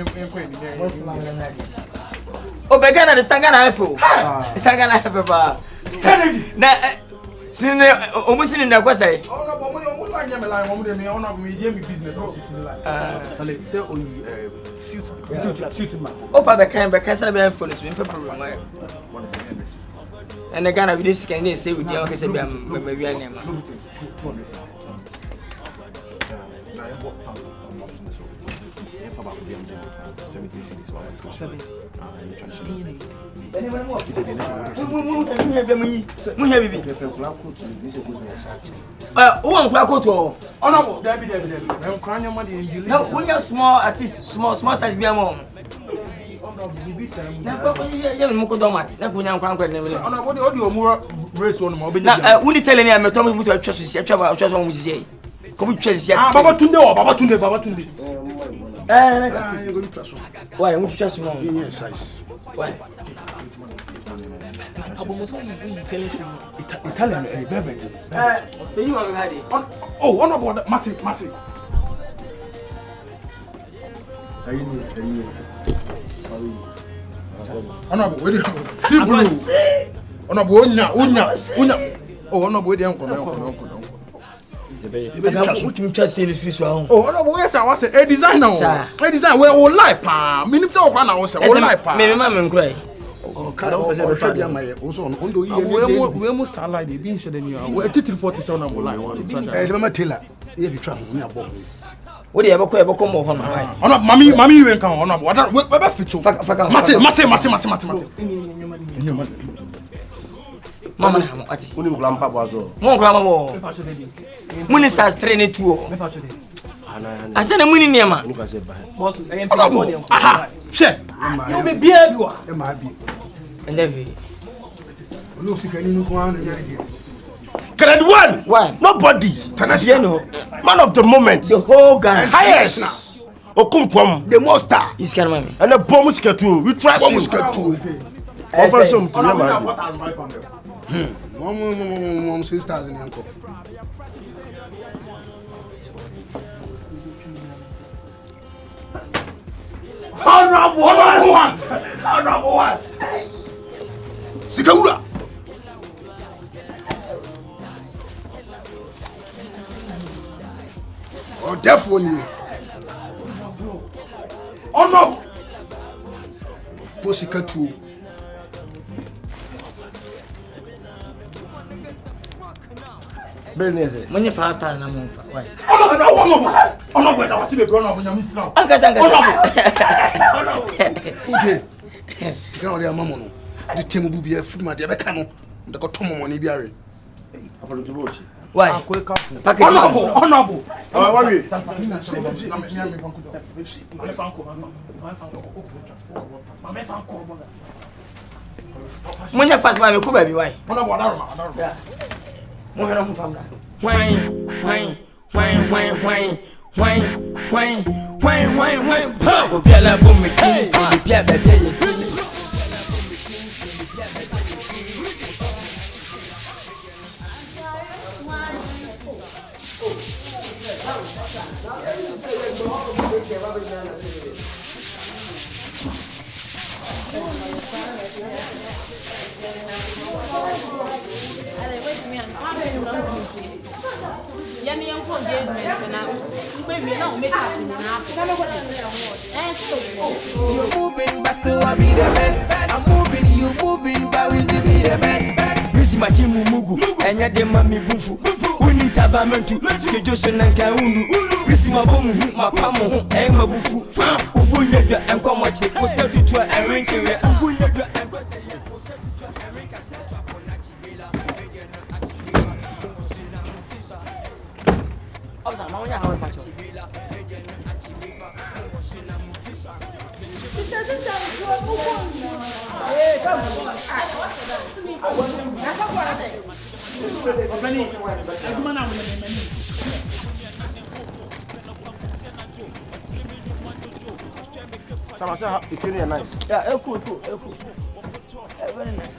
Oh, Begana, the Stagana F. Stagana F. Kennedy. Sine almost in the Kwasai. Oh, Father can be Cassabian foolish in paper. And the Ghana with this can they say with the Casabian, maybe I name. Honorable, Debbie. I'm crying your money. No, when you're small, at least small size be a mom. When you tell me I'm a Tommy to a trust, I trust on with you. Come trust Baba Tunde. Why? I'm trust mom. Size. Why? Italian, velvet. You want had it. Oh, honorable, Mati. Honorable, where see blue. Honorable, unya. Oh, honorable, where uncle. What you just say this one? Oh, honorable, yes, I was a designer. A design where all life, pa. Minutes of 1 hour, all life, pa. Me, mamma, cry. Oh, also on we must allow the being said in you. We're 47 on line. Remember Taylor, you be trying to bomb. What do you ever come home? Oh, no, mommy, you ain't come on. What fit to Mate. Mama, what? Uni grandpa was all. Mon grandma. Money says training too. I said a money near man. Boss, aha, share. You be beer, you are. It might be. And every look, can you go on? One. Nobody. Man of the moment. The whole gang. Highest. Or come from the monster. He's can man. And the bomb is too. We trust you. Offer some to Mom, sisters in uncle. Honorable one. Sikaura. Oh, deaf one you. Oh no. Pussycat. When you find time, I'm why? Oh no, wait, I was grown up when you're missing out. Okay. Can I mamma? The team will be a free my dear Becano. The Cotomo money be a why? Honorable. When you pass by, could be why? You're moving, but still I be the best. I'm moving, you moving, but Weezy be the best. Weezy machimu mugu, enya de mami bufu. Uni tabamentu, sejoso nanka unu. Weezy mabomu, mapamu, ema bufu. Ubunye dwa enko moche, kose tutua enrinchire. Ubunye dwa enko seye, kose tutua enrinka se tuapo na chibila. Oza, mawanya hawe pacho. It's really nice. Yeah, cool. Very nice.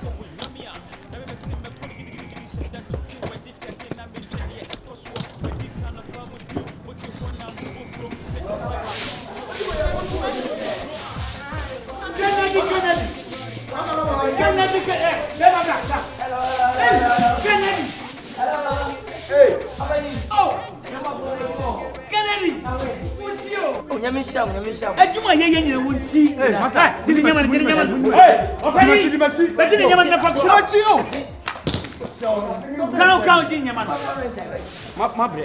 Nyamisha. Aduma ye nyina wonti. Masa, dini nyama. Hey, ofani. Dini nyama na fa ko chi o. Count dini nyama. Mabre.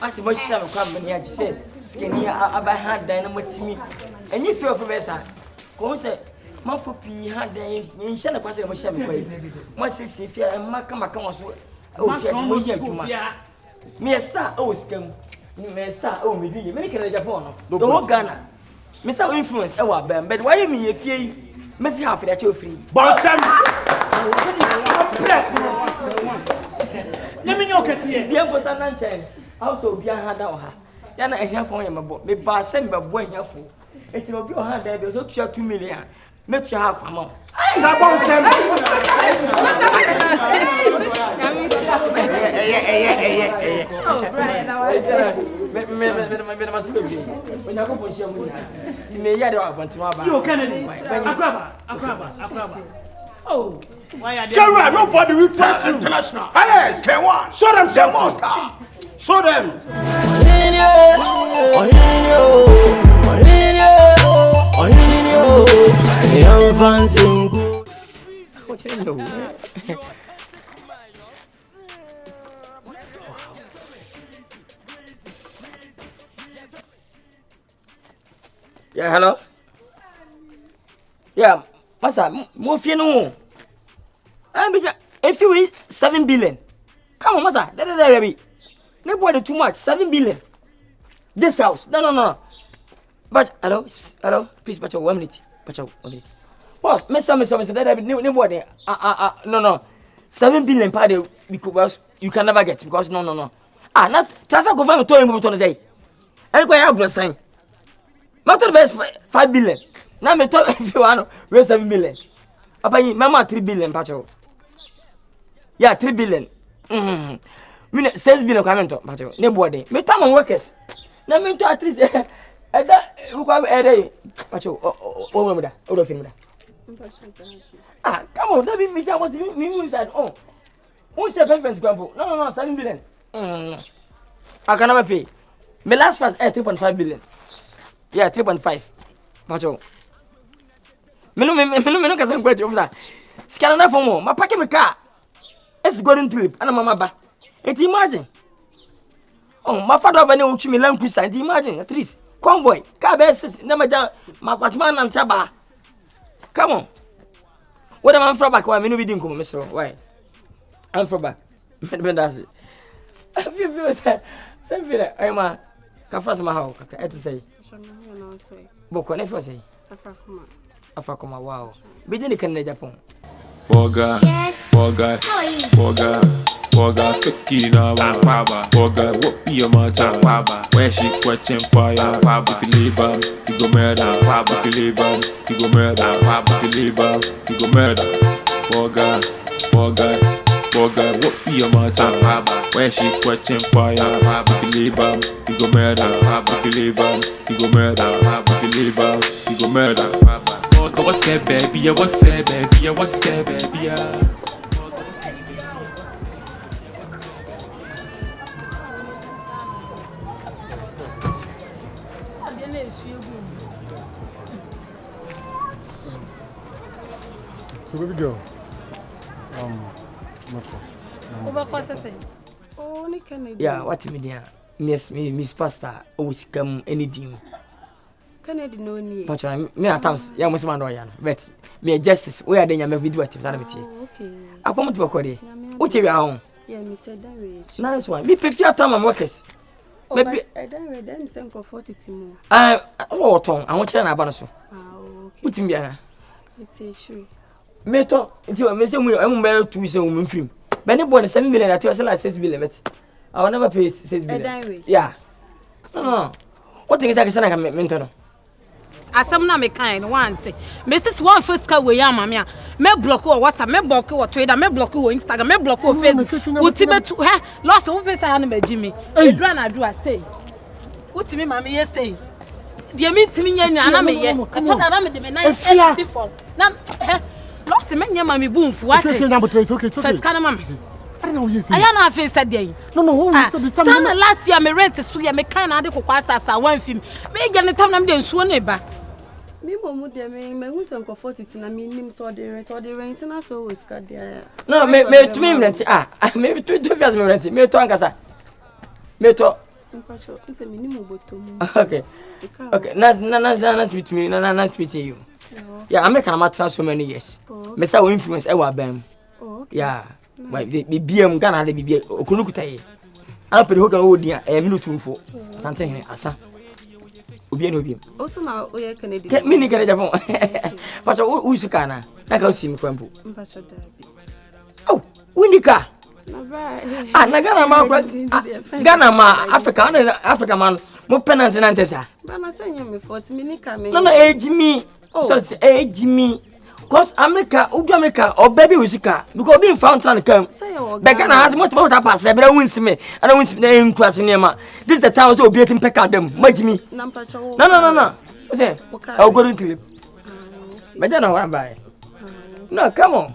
As much as I'm coming here to say, skinny, I hand dynamo to me, and you feel professor. Ko se ma fo pi ha den yin hye na kwase mo hye me kwai. Mo se se fia maka waso. O fia mo hye adwuma. Me star o scam. Me star o me di. Me kere Japan no. The whole Ghana. Me say influence e wa bam, but why me ye fie? Me say half that you free. Bonsam. Let me know kesi. Bien ko san nanchen. Also obi ahada oha. Ya na ehia fo ye mebo. Me ba se me bo ehia fo. Eti obi oha da be so tua 2 million. Me tua half amount. Sabon sem. Oh, Brian, I was me must be. When you go for share money. Ti me ya de wa bantu aba. You Kennedy. Akwaba. Oh, why are they? Sarah, nobody will press you. International. Yes, K1. Show them some monster. Show them. Yeah, hello. Yeah, Masa, more no. If you read 7 billion, come on, Masa. Nobody too much. 7 billion. This house. No. But hello, please, but 1 minute. Boss, Mr. Nobody. No. 7 billion per day because you can never get because no. Not Tasa go find me to him to say. I go have blood sign. Not the best 5 billion. Now me talk if you want raise 7 billion. Apa yi mama 3 billion pacho. Yeah, 3 billion. Me 6 billion come to pacho. Nobody. Me time on workers. Now me to at least that who come every pacho. Oh me da. O film da. Come on, that be me just want me inside. Oh. Who say payment grandpa? No, 7 billion. I can never pay. My last pass 3.5 billion. Yeah, 3.5. Macho. Me no can go over that. Scan enough for more. My packet my car. It's going trip and mama ba. It imagine. Oh, my father when you me land cruise and imagine at least convoy. Car bases never down my Batman and Taba. Come on. What am I from back? Why me no be didn't come, Mr. Why? I'm from back. Me that's it. I feel something I'm a Kafas my house. I to say. Boko ne for say. Afakoma wow. Be didn't can Japan. Borga Akwaaba, Borga, what be your matter? Where she catching fire? If you leave her, you go murder. If you leave her, you go murder. If you leave her, you go murder. Borga, what be your matter? Where she catching fire? If you leave her, you go murder. If you leave her, you go murder. If you leave her, you go murder. Borga, what's that, baby? What's that, baby? What's that, baby? So baby girl, yeah, what me there? Miss Pastor, come anything. Kennedy no need. But me at times, yeah, Miss Mandoyan, but me justice. Where are they? I'm a video at the okay. I come to work. What you are? Yeah, me tell them. Nice one. Me pay fair time and workers. Maybe I don't read them send for 40 more. Oh, Tom, I want to know about so. Okay. Put him there. It's a true. Me to, until I say I'm married to a woman film. Many born 7 million at you like 6 billion. I will never pay 6 billion. Yeah. No. What things I can mentor? Asam na me kind one thing. Mrs. One first car we ya mamia. Me block or WhatsApp, me block or Twitter, me block or Instagram, me block or Facebook. Ultimate to her lost of face and me Jimmy. E do na do I say. What me mama yes say. Dey mean to me nya na me ye. I thought na me dey me nice for. Na lost me nya mama boom for what? Okay. First kind mama. I don't know what you say. I na face said dey. No, what you said the last year me rent so ya me kind na dey kokwa sasa one film. Me get the time na me dey nsuo na ba. Me momu de me hu sem comfort it na me nim so the rent na so we ska there. No, me to me rent maybe 2 years me rent. Me to Nkansah. Me to Okay. Okay. Nice with me. Nice meeting you. Yeah, American matter so many years. Mesa will influence ewa bem. Yeah. But the BM Ghana the BB okunukutai. I pay hoka odia e minute mfo. Something asa. Obi no bi. Also now we Canadian. Mini Canada bon. But who is Kana? Na ka sim kwampo. Oh, Unika. Ah, na Ghana ma Ghana ma Africa man. Mo penant na ntesa. Ba na say me 40 minutes ka me. No, age me. So age me. Cause America, America, or baby Usika, because being fountain come. But Ghana has much more to pass. But I won't see me. I don't want to class in Yama. This is the town so be in Peckadam. Much me. No. Say, I'll go to clip. But I know what I'm buying. No, come on.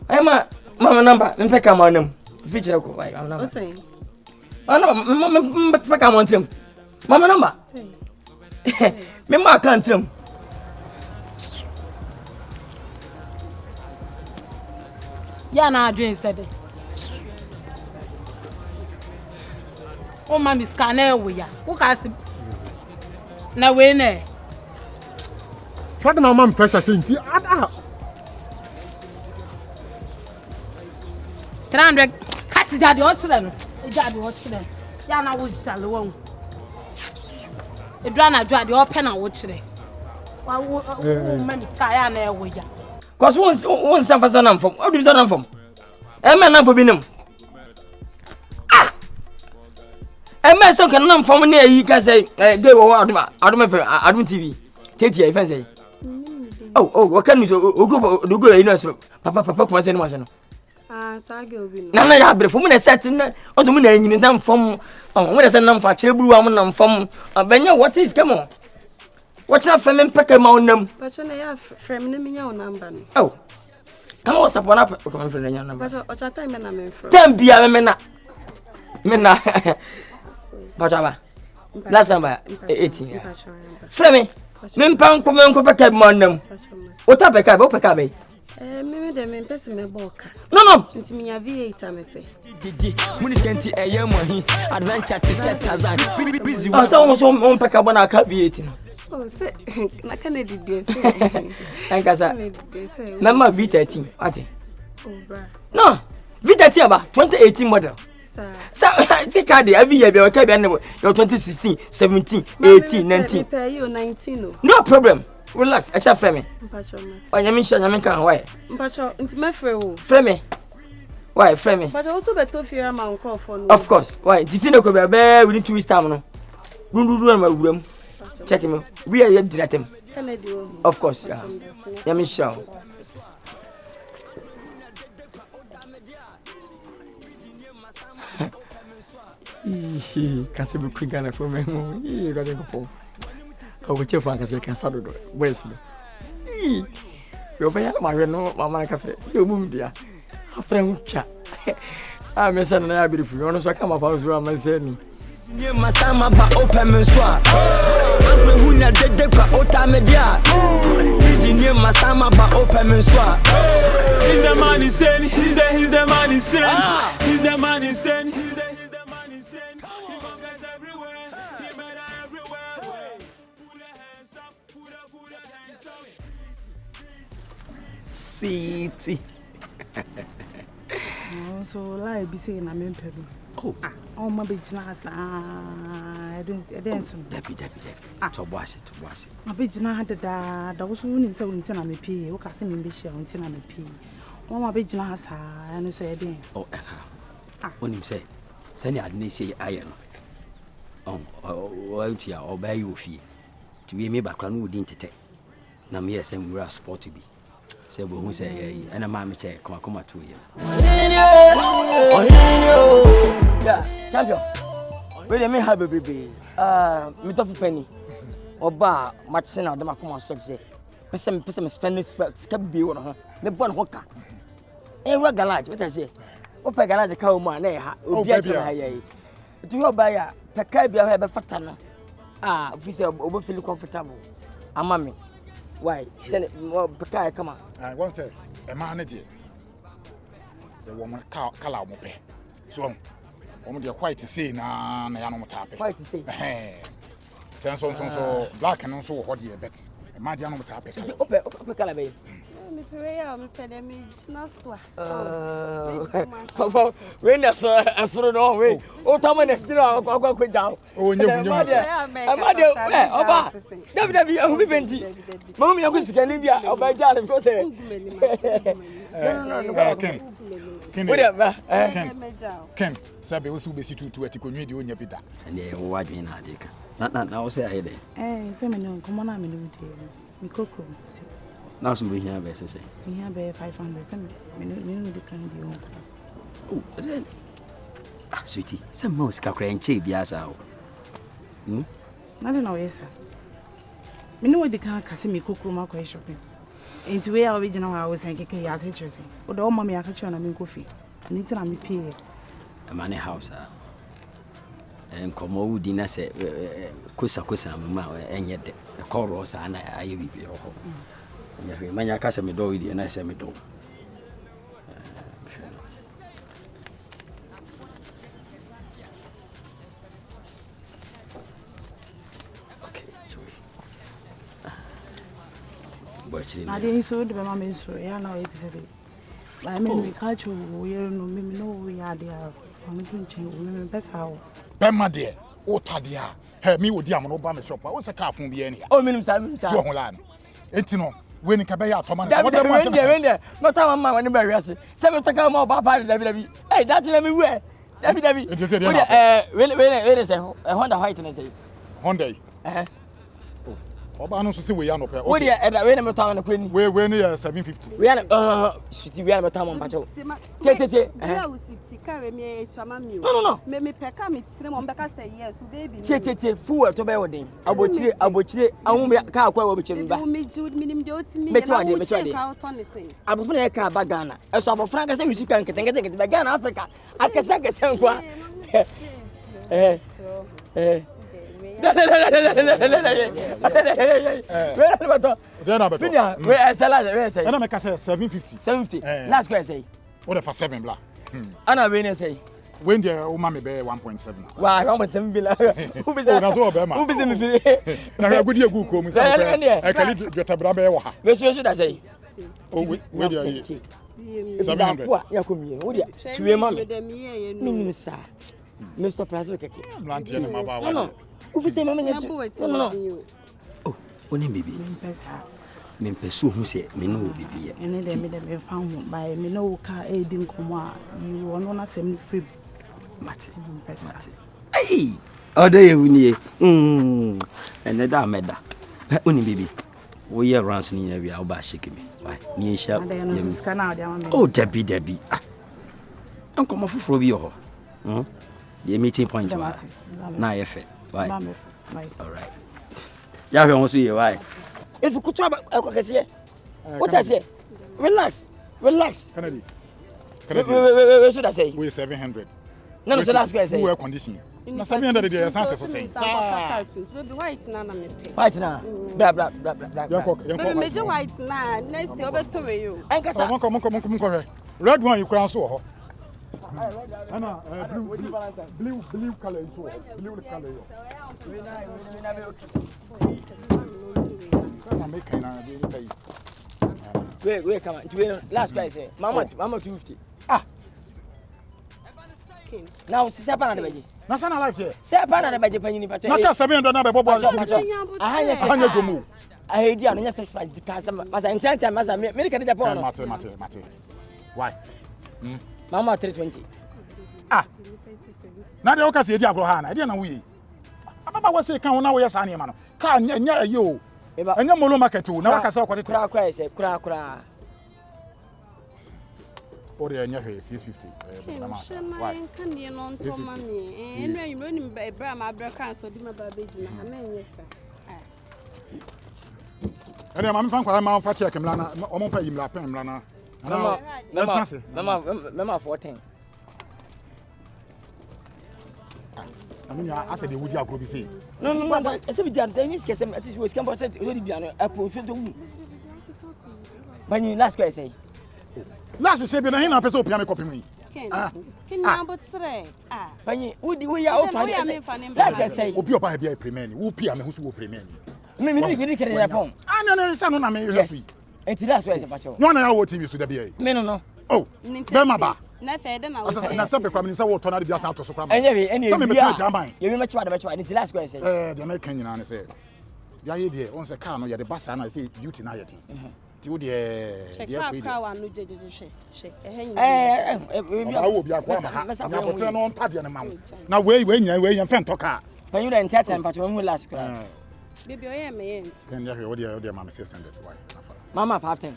I'm a mama number and Peckam on them. Feature. I'm not saying. Oh no, Peckam on them. Mama number. Remember, I can't tell. Yeah, na adwin said. Oh, mommy scanner we ya. Who can see? Na we ne. What na man pressure say? 300 kasi daddy o chire no. Daddy o chire. Ya na wo jale won. Edra na daddy o pe na wo chire. Wa wo mommy sky ya na e wo ya. Cause one some person am from. How do you turn am from? Man for binim. Ah. Man so can am from near you can say go Adum TV. Tete even say. Oh, what can you go you know papa come say no no. Ah, sage obi no. Na ya bre from na set na on to me na yin na from. Oh, we say na from kire buru am na from. Benya what is come on. What's that for me peke ma onam? But you na frame na me nya number no. Oh. Come on support na come friend nya number. But o cha time na me frame. Time bia me na. But aba. Last number 18. Frame. Me pan ko peke ma onam. O ta peke ba o peke ba. Me de me pese me boka. No. Nti me nya V8 amepe. Didi, muni kenti eyemo hi. Adventure to set Kazan. Busy. Oh, so on peke ba na ka V8 no. Oh, say, na Kennedy dey say. Nkansah. Number V13. What? Oh, bra. No. V13 about 2018 model. Sir. See card every year be okay be your 2016, 17, 18, 19. Me pay you 19 no problem. Relax, except frame. Mpacho mat. Onyame sha nyame kan why? Mpacho, nti me frame wo. Frame. Why frame? Mpacho also beto fear man call for no. Of course. Why? Tifine ko be within 2 weeks time no. Dundu na mawuram. Check him. We are yet directing. Of course, yeah. Yeah, me sure. Can't say we quick Ghana for me. You got to go. I will check for Nkansah do. Where's it? You pay my no, Mama Cafe. You boom dear. A friend chat. I'm a son and I beautiful. You want to come up house where I'm saying. Nye masama ba open me swa. Anko hunya dede kwa ota media. Nye masama ba open me swa. He's the man insane. He's the man insane. He's the man insane. He's the man insane. He conquers everywhere. He murder everywhere. Put your hands up. Put your hands up. City. So lie be saying I'm in Peru. Oh, my business. I don't so. Debbie. To wash it. My business had that was winning so in Tina me pay. What can me be share on Tina me pay? Oh, my business. I know say again. Oh, when him say, send your name say iron. Oh, to your obey you fee. To be me background would take. Now, me, I send we are sport to be. Say, we won't say, and a mammy chair come to you. Yeah, champion. Wait a minute, have a baby. Me tough penny. Oba, much send out the Macoma success. Person spending skip be on her. Me born hoka. Eh, what garage? What I say? Open garage cow man, eh? Oh, baby. Do you buy a Pacabia have a fatana? Ah, if you say, over feel comfortable. A mammy. Why? Send it more Pacay, come on. I won't say a man, the woman color mope. So, de quite say na ya no tape. Quite say. So black and so what you bet. Ma dia no tape. Ope kala be. Me pray ya me pede me china so. We na so asoro no we. O tama na chira akwa jaw. O nyegu. Amade oba. David ahu bi benti. Mamu ya kusika ni bia oba ja le so se. No. Ken, sabe o su besi tutu ati konwi de onya bida. Ne wo wadwen na adeka. Na wo se aye de. Se me no komo na me no de. Mi kokro. Na so be hia be se. Hia be 500 se me no de kan di o. Oh, then. Sweetie, some mouse ka kra enche bia sa o. Na de na o yesa. Me no de kan ka se mi kokro ma kwa shopping. Into where original I was saying keke ya se chese. O do mama ya ka chi na me kofi. Ni tina me pay. A man house and come out dinner say kusa mama enye de. A call sa na aye bi ho. Nya manya ka se me do wi na se me do. I didn't so the mamma so ya now it is a I mean we catch you no me no we are there I'm going to change me best how Bema de o tadia he me odi am no ba me shop o se ka fun bi ene o minim sa so ho la no enti no we ni ka be ya atoma na what dem say no time man when be wiase se me taka ma ba pa David hey that let me wear David we say Honda white na say Honda Oba no so se we ya no pe okay we dey we na me town na kwani we ni 750 we na city we na me town mo pacho tete we city carry me swama mi no me peka me tire mo mbeka say yes baby tete fu to be wodin abochire ahun ka akwa wo bechiru ba me jude minim de otimi me chwade abofo na ka ba Ghana eso abofra ka say music kan ketengete ba Ghana Africa akesa nkwa Last question say. What if 7 bla? Ana we say. When the o ma me be 1.7. Wow, 1.7 billion. Who be that? Na so be ma. Who be me feel? Na agudi egu ko mu say. E kali jota bra be wo ha. We so that say. Oh, we dey 700. Ya ko mi. Wo dia. Tiwe ma me. Me sa. Me surprise we keke. Plantie na ma ba wa. Who say mama nya? No. Oh, oni baby. Me peso hu say me no bibi ye. Ene de me fa hu by me no ka e di nkomo a you ono na sem free. Mate. Ai, oda ye hunie. Ene da meda. Oni baby. Wo ye rounds ni nya bia wo ba shake me. Why? Ni sha. Oh, Debbie. Ah. Nkomo foforo bi yo ho. The meeting point wa. Na ye fe. Why? All right. Ya fe won so ye why? If you could try akokese. What I say? Relax. Kennedy. We should I say? We 700. No, so that's what I say. Who condition? Na 700 dey sound so say. Baby white na me pay. White na. Blah. Baby me je white na. Next day obeto we you. Nkansah. Come. Red one you crown so ho. Ana blue color so. Blue color yo. Wait, come on. Last price say. Mama 250. Ah. Now se sepa na beji. Na sana life here. Sepa na beji panyi ni pacho. Na ka 700 na be bobo. Ahanya jomu. Ahedi anu nya first price dikasa. Masa entente masa me ka dey Japan no. Mate. Why? Mama 320. Ah. Na de o ka se edi agro ha na. Edi na wo yi. Ababa wo se kan wo na wo yes ane ma no. Ka nya ayi o. Enya molo market o na wa ka se okode kura ese kura. O de nya hwe 650. Why? Kan dey no nto ma me. Enra yimo ni bra ma bra kan so di ma ba beji na ha na nyesa. Ene ma me fan kwara ma fa check mla na o mo fa yimla pen mla na. Mama 14. I said the woody agro be say. No, I said we did the news case at this was campus already be an apple to when you last question say. Last say be na him na person opiame copy me. Can you but say? Pani, we are out. Let's say, Obi oba be a premier. Who pia me who so premier. Me can get upon. No, son na me yes. And that's why it's a pacho. No na what TV so da be. Me no. Oh, Bema ba. Na fe de na. Na se be kwa me say wo to na de asa to so kwa me. Any me be jaman. You me try and the last question. The na kan nyina na say. Ya ye de on say car no ya de basa na say duty na ye de. Ti wo de car wa no jeje she. Wo bi akwa ma. Na botre no on pade na ma wo. Na we nya fen to car. When you the entertain pacho me last cry. Baby o ye me. Kan ya wo de mama 600 why. Mama 510.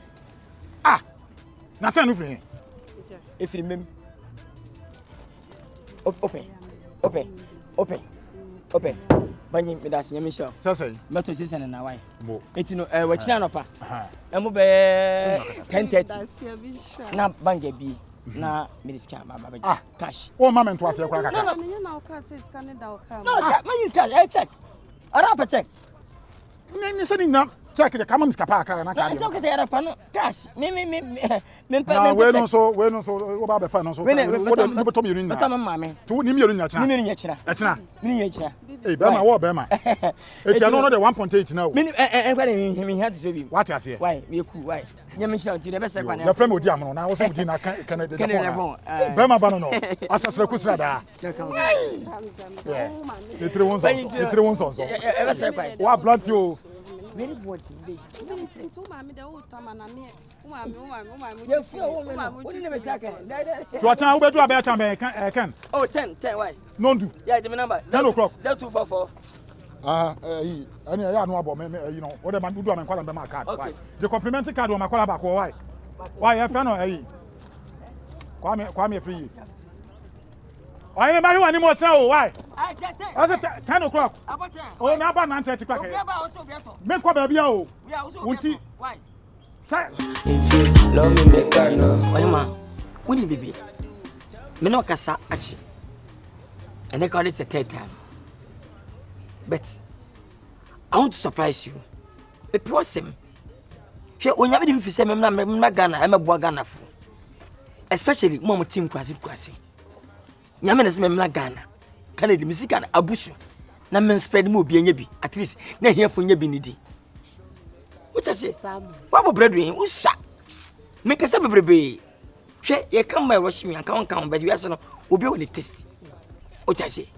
Na 10 no free. If you remember, open. When you that's your mission. Say, Meto season na why? Mo. Eti no we china no pa. Emo be 10:30. Na bank bi na medical baba cash. Oh mama nto ase kura kaka. No, na o ka say scan da o ka. No, when you cash, check. Ara check. Ni se ni na check the kama miskapa akra na ka. Don't say ara pa no cash. Me na we no so wo ba be fa no so. Wo de beto mi rin na. Beto mama me. To ni mi rin nya china. Ni mi rin nya china. E china. Ni nya china. Eh be ma wo be ma. E tia no de 1.8 na o. Me kwa me had to so bi. What you say? Why? We cool, why? Nya me china ti de be say kwa na. Ya frame odi am no na wo se odi na kan de. Be ma ba no no. Asasra kusra da. Yeah. Etre won so. E be say kwa. Wa blunt you. Very bored today. Tu mami de o tama na me. Umami. You feel woman. What did you say? To atan we do about time can. Oh 10 why? No do. Yeah, the number. 10 o'clock. 0244. Any ya no abo me you know. What man do am call am be my card. Why? The complimentary card o ma call back why? Why e fa no Kwame free. Why anybody want more time? Why? I check 10 o'clock. About 10. Oh, now about 9:30 o'clock. Make what baby oh. We are also. Why? If you love me, make I know. Why ma? When you baby? Me no kasa achi. And I call it the third time. But I want to surprise you. The person. She onya me dem fi say me na Ghana, e me boa Ghana fo. Especially mo team kwasi. Nyame na se me mla Ghana. Kana di music na abusu. Na men spread mo obi anya bi. At least na here fo nya bi ni di. What I say? Wa bo bread we usha. Me kasa bebrebe. Hwe ye kan my rush me kan but we ase no obi o ni taste. What I say?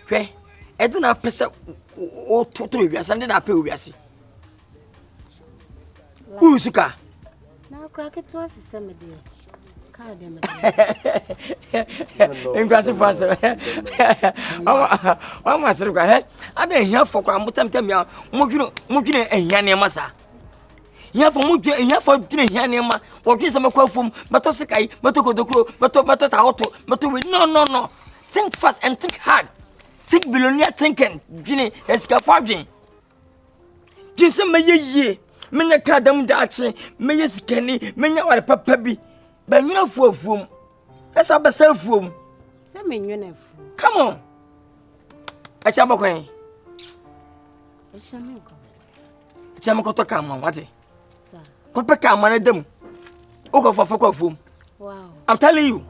Hwe e do na pesa o toto we ase na pe we ase. Usuka. Na crack it was the same deal. Impressive person. I'm master. I been here for mutam ya. Mujune ehia ne masa. Here for mujune here for dine ehia ne ma. Wogi some kwafum, but sekai, but kodokro, but auto, but we no. Think fast and think hard. Think billionaire thinking. Dine escafarding. Jinse meye. Menya kadam dachi, meye skeni, menya wale papa bi. But you know, for let's have a self room. Come on. I shall be going. Chamako to come on, what it? Copper man at them. Oko for room. Wow. I'm telling you.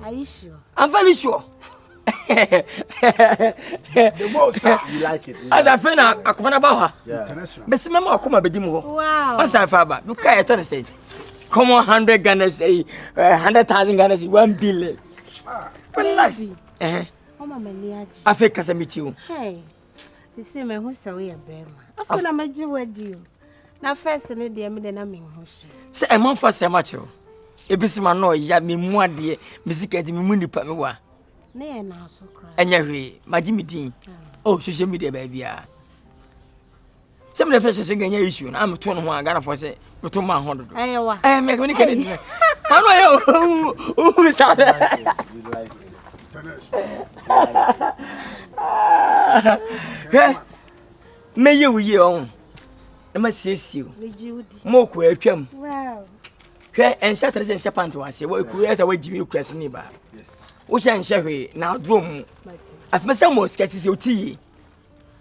Are you sure? I'm very sure. The most you like it. As I feel now, I come about her. Yeah. But remember, I come about the more. Wow. What's that, Father? You can't understand. Come on, 100 Ghana, 100,000 Ghana, 1 billion. Relax. I feel because I meet you. Hey, you see, my host away a bear. I feel I'm a Jew with you. Now, first, and then I'm in host. Say, a month for so much. If it's my no, ya me more dear, music at me, money, Pamela. Nay, now so cry. And you're my Jimmy Dean. Oh, social media, baby. Some of the first thing issue, I'm 21 Ghana for say. But to my 100. I am making it. Who is out there? May you own. I must say you. More quakem. Wow. And Saturday and Japan to answer what queers away Jimmy Crest neighbor. Which I'm sherry now, drum. I've made some more sketches your tea.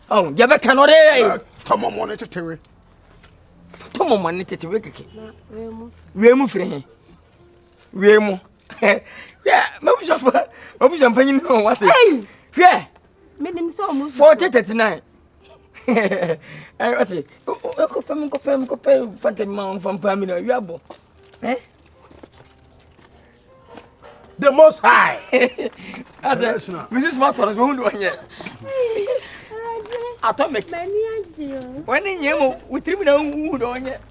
Oh, Jabba cannot. Come on, monitor Terry. Tomo money to Ricky. Remu free. Remu. Yeah, maybe champagne no what? Hey! Yeah. Menim so almost 4039. I what it? Kopem Fatima from Pamina, you are bo. Eh? The most high. As Mrs. Matos won't do yet. Atomic. When in you with 3 million wood on yet.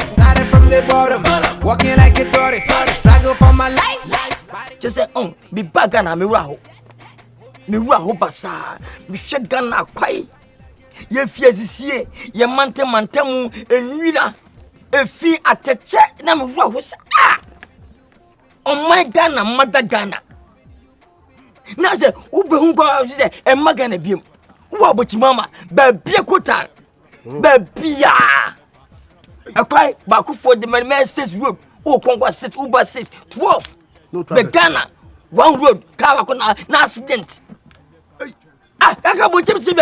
Started from the bottom, walking like a tourist, struggle for my life. Just say, oh, be back and I'm a raho. Me raho basa, me shake gun a quay. Ye fears is ye, ye mantamu, and reader. A fee at the check, na me raho. Ah! On my Ghana, mother Ghana. Now say, Ube Hungo, say, and Magana beam. What about mama? Baby a quota. Baby, a cry, Baku for the man says road. Oh, Congo says Uber says 12. The Ghana, one road, Kawakona, no accident. I can't put him to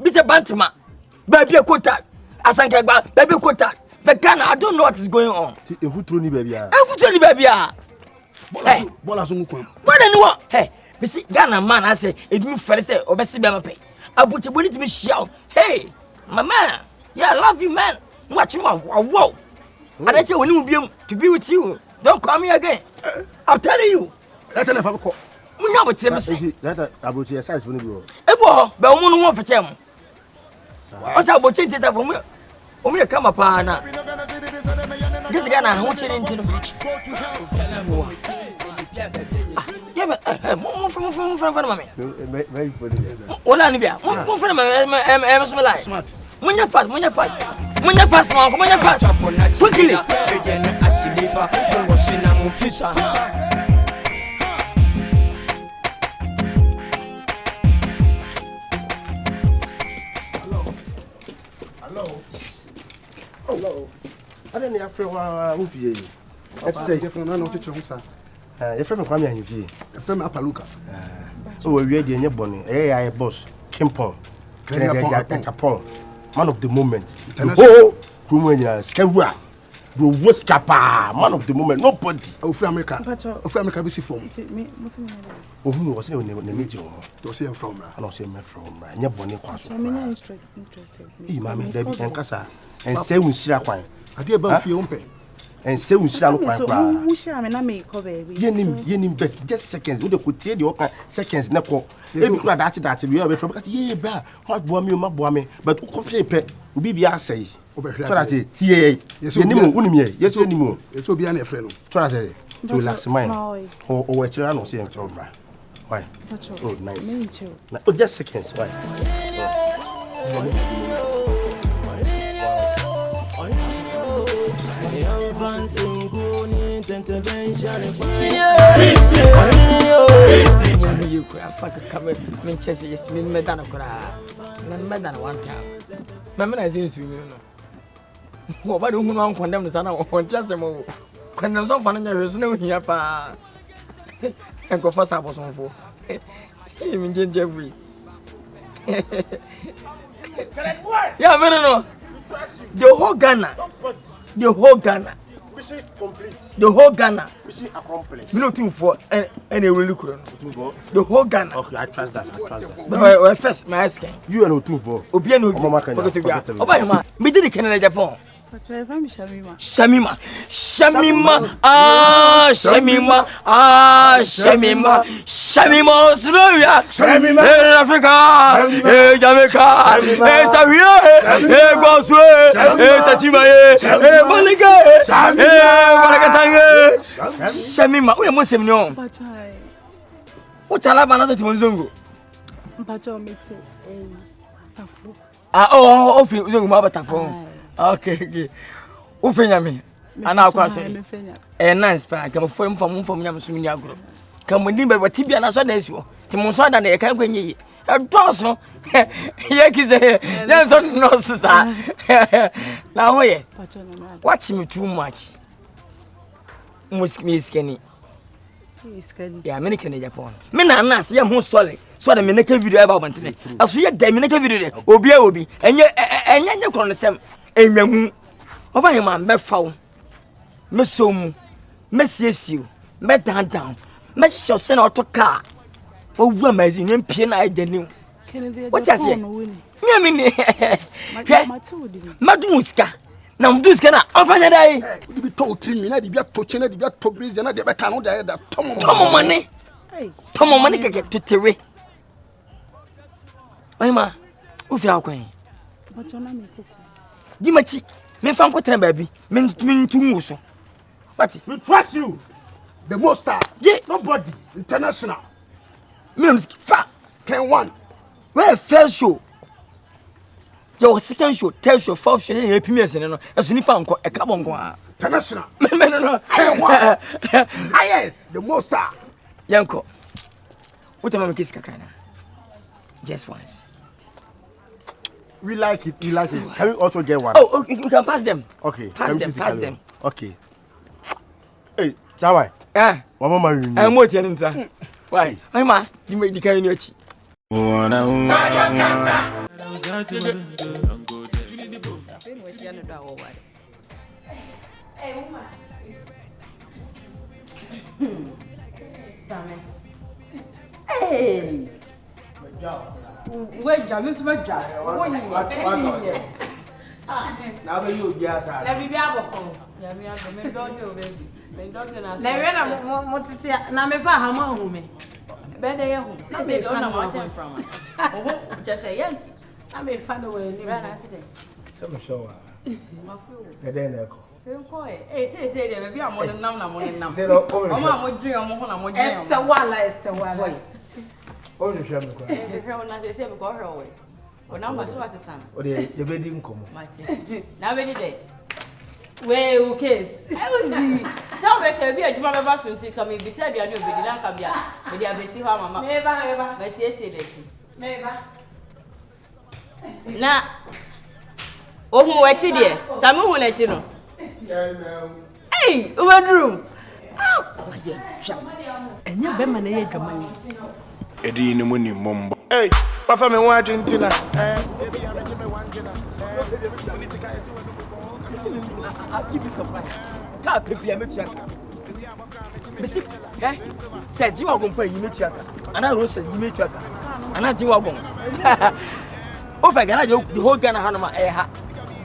Bitter Bantama. Baby a quota. Asanka, baby quota. The Ghana, I don't know what is going on. If you truly baby, baby. Hey, what what? Hey, you see, Ghana man, I say, it means first say, Obesi Bamape. I put you to me shout. Hey, my man, yeah, I love you, man. Watch you, wow. I let you when you be to be with you. Don't call me again. I'm telling you. That's enough of a call. We know what to say. That about your size when you go. Ebo, but I want for them. What's about changing that for me? Only a come upon this Ghana, what's it into the yeah, but move from me. Very funny. What I need, move from my smart. When you're fast, when you're fast, quickly. Hello. I don't know if you're movie. Let's say you're from another teacher. You're from Kwame Hivi. You're from Apaluka. So we're ready in your bonnet. AI boss, Kimpon. Japon. Man of the moment. Oh, Kumania, Skewa. The worst capa. Man of the moment. Nobody. Oh, from America. Oh, from America, we see from. Oh, who was in the meeting? To see him from. I don't see him from. And your bonnet was. I'm interested. Mammy, Debbie, Nkansah. And say we share quite. I did about your own pay. And say we share quite. We share and I make baby. Yenim bet just seconds. We could tell you seconds. Never. Every crowd that we are from. Yeah, bra. What boy me, but who come pay? We be a say. So that's it. Yes, yes, anymore. It's will be an friend. So that's it. To relax mine. Or what you are not saying from. Why? Oh, nice. Oh, just seconds. Why? You could have fucking come in Chelsea, just me, Madame Cora. Madame one time. Mamma, I say to you, no. Why don't you condemn the son of just a move? Condemn some fun in your resume here, pa. And go for Sabos on for. Even Jeffrey. Yeah, no. The whole Ghana. The whole Ghana. The whole Ghana. We don't think for any really good. The whole Ghana. Okay, I trust that. But first, my asking. You are not too for. Obiano, forget to be. Obama, me did the Canada Japan. Shamima. Australia. Africa. Jamaica. Shamima. We must have known. What Alabama to Monzongo? Okay. Ufenya me ana akwa so nice pa kam from nyam so ni agro kam ni be watibia na so na esi o ti mo so da na ye kan kwenye yi e doso ye kize ye so no sisa na hoye watch me too much me skeni ya me ne kene Japan me na na se ye ho story so da me ne ka video e ba bantene aso ye da me ne ka video de obi enye kono sem enwamu Oba man be foul. me so mu me siesiu me down me show send auto car o wu amazing em pie na agani what you say me me madu ska na mdu ska na ofanya dai bi to trimi na di bia to chena di bia to breeze na di be ka no da da tomo money keke tutere Oyma ufira kwan Botona me koko di machi me fa nkotra baabi me ntunwo so what we trust you the most nobody international me fa can one where first show your second show third show fourth show e pimi ese no eso nipa nko e ka bonko a international me no can one yes the most yanko utama me kiss kakana just once we like it can we also get one? Oh you can pass them okay pass them okay hey Chawai mama marry me mo tie nta why ma di kan ni achi Hey woman Sammy hey wait jam me jam na be you bia sa na bibia aboko ya mi ado me do baby me do na so na we na mo titi na me fa ha ma hu me be de ye hu say do na mo chen from oh just say yanki na me fa no we ni na accident so mo show ma fu de na ko say de be amon nam na mon nam say do o ma mo dwen o mo ho na mo dwen ese wala o ni hwam ko hwam na say be ko hwe we o na ma so asesan o de ye be di nkomo mati na be di de we o case e ozi so be she bi aduma be ba so nti ka me bi se aduane obedi na ka bia me dia be si ho mama me ba be si ese de chi me ba na o hu wachi de Sammy hu na chi no hey overdroom koye jam enye be ma na ye dwaman edi ni mu ni mombo hey papa me wa dwentina baby ya me me wanjina I'll give you surprise. Can't prepare me to Bisi, say Jiwa gon pay you me to and I rose you me to and I Jiwa gon. Oh, I got the whole Ghana Hanama ha.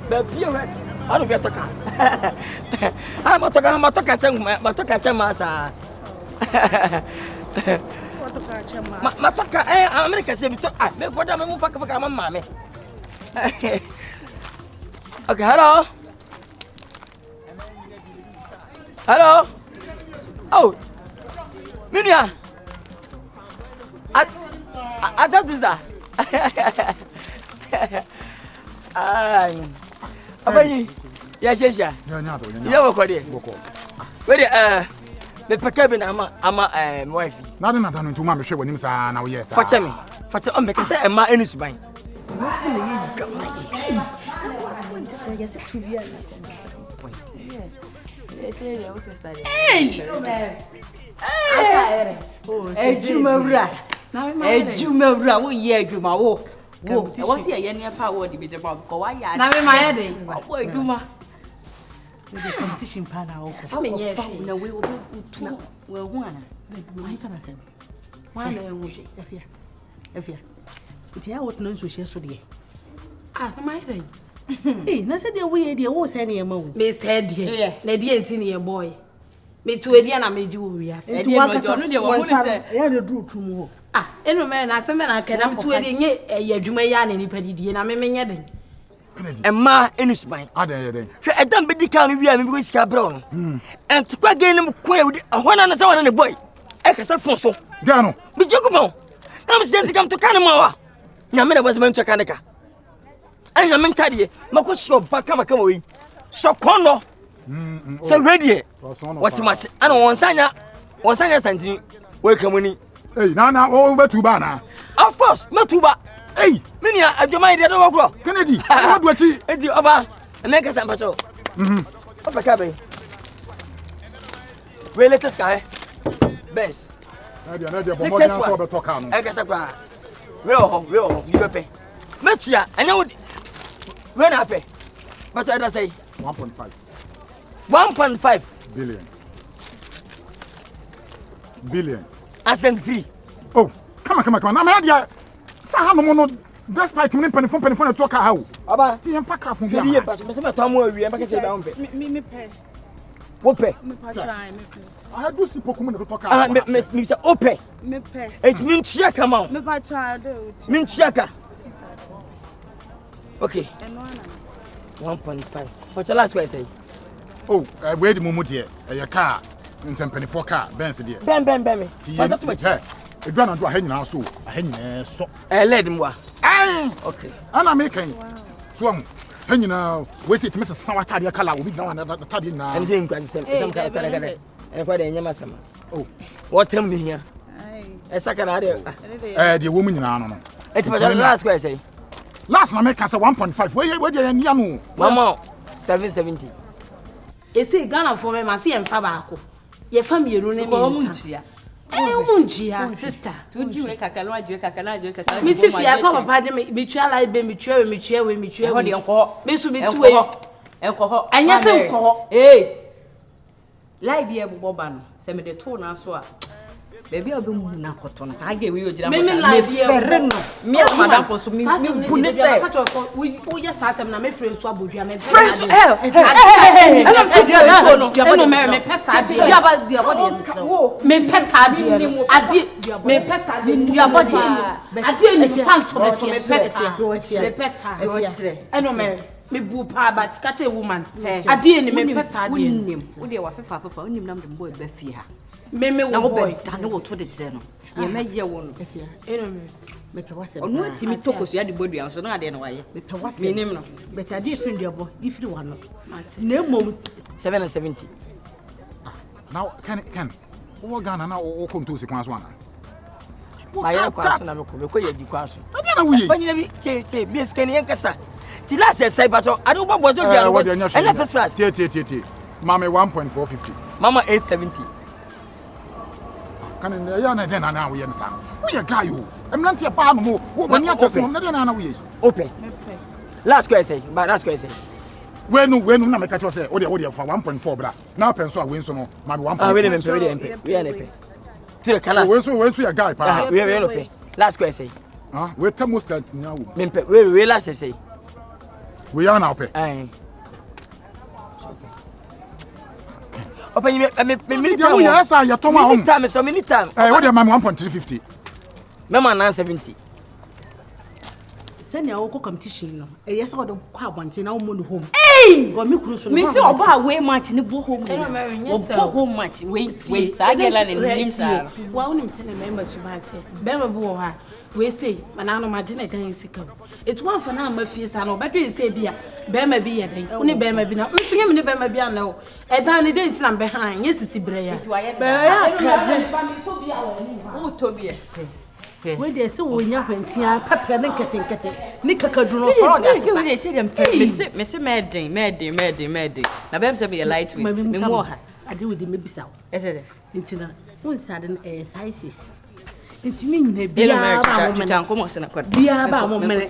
But be right. I don't be a talker. I'm a talker, massa. Mataka, America say, I for them, move for mamma. Okay, hello. Hello. Oh, Minia. I don't do that. Abani, yes. Yeah, no, wait, the Pacabin, I'm wife. Not another to mamma, when him say, now, yes. For me, for because I'm my innocent mind. Yes, to be a say your sister. Hey, Jumavra. Jumavra, we ye Juma. What's your yen power to be the bob? Go, I am my head. What do must the competition panel? Something, yes, no, we will do well. One, my son, I said, one, if you, it's here what knows we share so dear. Ah, my day. Eh, na se de we de wo se ne ma wo. Me se de. Na de enti ne boy. Me to edi na me ji wo wi ase. Enti wa kasa no de wo se. Ya de dru tum ho. Ah, enu me na se me na ka na to edi nye yadwuma ya na nipa didie na me menye den. Emma enusman. Adan ye den. Hwe edam be dika no wi a me bi sika bro no. Enti kwa gen no ko e hona na se wona ne boy. E kasa fon so. Ga no. Bi jogo bon. Na me se enti kam to kan mo wa. Nya me na boss man to kan ka. Anya mentade mako sho baka maka we so kono so ready what must ana wonsanya santin we kamuni hey na o betuba na of course metuba hey menia adwama ide do wokro Kennedy what do achi edi oba emeka sampacho oba ka be we latest guy best na dia bomo dia so be to ka no e ka sakwa we o you be metua anya when happy but I say 1.5 1.5 billion. Accident fee. Oh, come on. Now, my idea. Saha no mono. Despite me penny phone to talk how. Aba. Ti en faka fun bia. Me pass. Me say me to amu awie, make say ba on pe. Me pay. Wo pe? Me try, me pay. I do see pokumu to talk. Ah, me say o pe. Me pay. It mean check am out. Me try do. Me check. Okay. 1.5. What's the last way say? Oh, where the mumu there? Your car. Penny for car. Benz there. Ben me. What's that much? If you do a hen now, so a hen so. Let him wa. Okay. And I'm making. Swam. Hen now. Where's it, Mrs. Sawatadia color? We now another Tadi now. I'm saying, some kind of and quite a yamasama. Oh, what tell me here? A second idea. The woman in Anno. It's the last way I say. Last night, I said 1.5. Where you and Yamu? Mama, 770. You see, Ghana for me, Masi and Fabaco. Your family, you know, sister. Would you make a canoe? Me if you saw a party, me try like baby, me chair, alcohol. Miss will be 2 alcohol. And yes, alcohol. Eh. Live here, Boban. Send me the 2 now, so. Baby, I'll be now cotton. I gave you a live here. Me, madam, for some we just ask them, my friends, so would you have friends? And I'm saying, no, me pesa, me pesa, me pesa, your body. I didn't find to me pesa, and no, me boo pa, but catch a woman. I didn't me pesa, would you have a number boy, Beffia? Meme wo boy tano wo to de kire no ye maye wo no me pe wase ono timi tokos ya de bodu so na ade no waye me pe wase minim no but ade friend abo ifiri wa no na mom 770 now can wo Ghana na wo come to sekwan so ana aye kwaso na me ko ye di kwaso ade na wuye banyina bi che bi skani Nkansah ti last say bacho ade wo bobo so dia no and first class tie mama 1.450 mama 870 can ya na den na we yen sa we a guy o emnante ba no mo wo mani atese mo na den na we open last question but last question we no na me catch say o de for 1.4 bra na pen so a we so no ma be 1.4 ah we dey we are nepe to the class we so ya guy pa we no pay last question ah we tell most that nya wo me we last say we are now pay open me minute time yes ya to ma home time so minute time what dey ma 1.350 mema 970 send your competition no yes go kwa abonte na wo mo home go me kunu so me see obo away match ni bo home obo home match wait sa gela ni nim sa wa unim se na member so ba te be ma bo ha we say mana no ma gene dan sika it one for na ma fie sa no bedwe say bia be ma bi ye dan uni be ma bi na mfinye me ne be ma bi ana o e dan ni den tina be han ye sisi bre ya be ya ba mi to bia wo wo to bia we dey say wo nya kwantia papa ne ketenkete ni kakadu no so da we dey say dem me say me na be say be lightweight me mo ha ade we dey me bisa wo ese ntina won sa de sizes ntini nyina bia ba mo mene ko mo se na kwad bia ba mo mene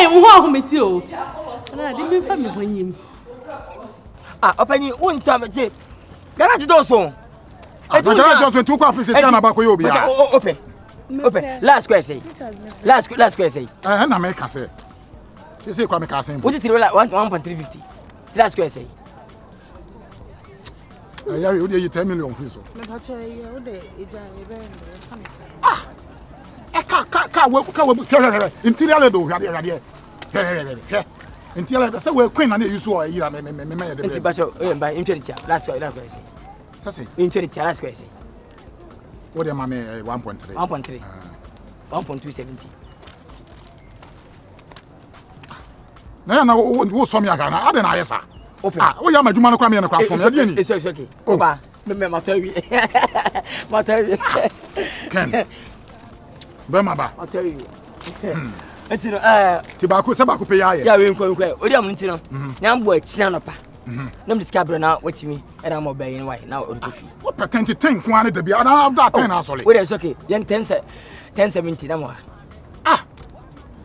wo ho meti o na de mi fa me honyim opani won ta me je Ghana ji do so Ghana just to kwa fisi na ba ko yo bia open last question na me ka say kwa me ka say what is 1.350 last question yeah we dey 10 million free so me ba che ye o de eja e be ka interior ledo hwade interior say we queen na na use o yira me de inti ba so e ba interior last question say interior last question what am I 1.3 1.270 na wo so me aga na ade na yesa wo ya madwuma no kwa me na kwa fon ya de ni it's okay oba me matawi ken be ma ba matawi entino ti ba ko se ba ko pe ya ye ya we nkwa odi am ntino na mbo akina no pa na mdiscover na watimi era mo bayin why na orikofi what patent 10 kwa na da bia na that 10 asole we dey okay yen 1070 na mo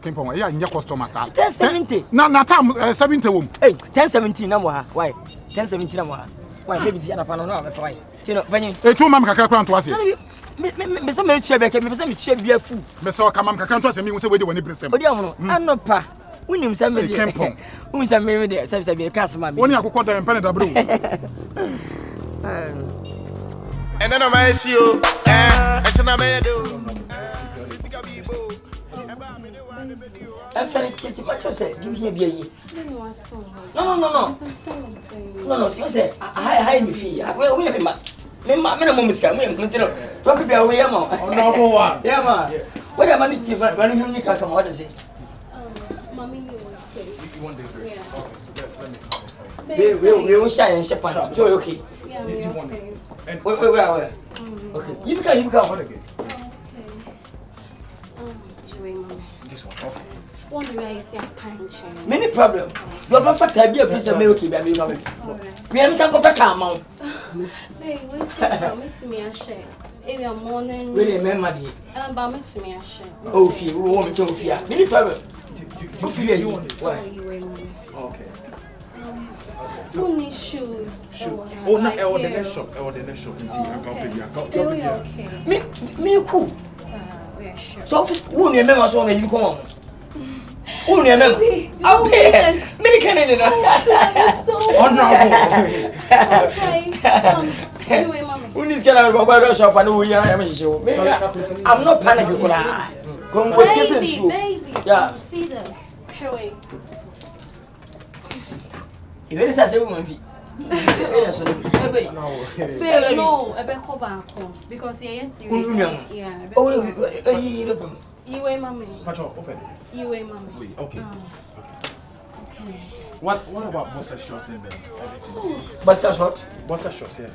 Kempon, yeah, in your customers. 1070. Na time 70 wom. Hey, 1017 na mo ha. Why? 1017 na mo ha. Why maybe ti ana pa no na me why. Ti no panyin. E tu mam kakra kra nto ase. Me say me tue be ke me say me tue bia fu. Me say ka mam kakra nto ase me hu say we dey woni bresem. Odi am no. Anopa. Unim say me dey. Kempon. Unim say me dey say be cast ma me. Woni akokọ da empene da bro. And then I see you. And then I do. I'm sorry, what you say? Give me a beer. No, you say, I me fee. I will be my minimum is coming. Don't be away, ma. Oh, no, one. Yeah, ma. What am I need to run you come out and say? Mommy, you will say. If you want the dress. We will shine and shepherd. So, okay. Yeah, we okay. Where? Okay. You come. Okay. This one, okay. One way I say punching. Many problem. Your papa can be a piece of milk, baby. We have some copper come. Babe, we say, makes me a share. If you're morning, really, remember but makes me a share. Oh, if you want to fear. Many problem. You want it? Okay. Who needs shoes? Oh, not the next shop. The next shop. Okay. Me cool. We are sure. So, who remember so when you come on? Who remember? Okay. Many Canadian. Anyway, mommy. Who needs to go shop and who I'm not panicking. Come with baby. Yeah. See this. Wait. You really say woman. Babe, no, I better go back home because yeah. Oh, you way, mommy. Open. You way, mommy. Okay. Okay. What about bossa shorts in there? Bossa shorts? Bossa shorts, yeah.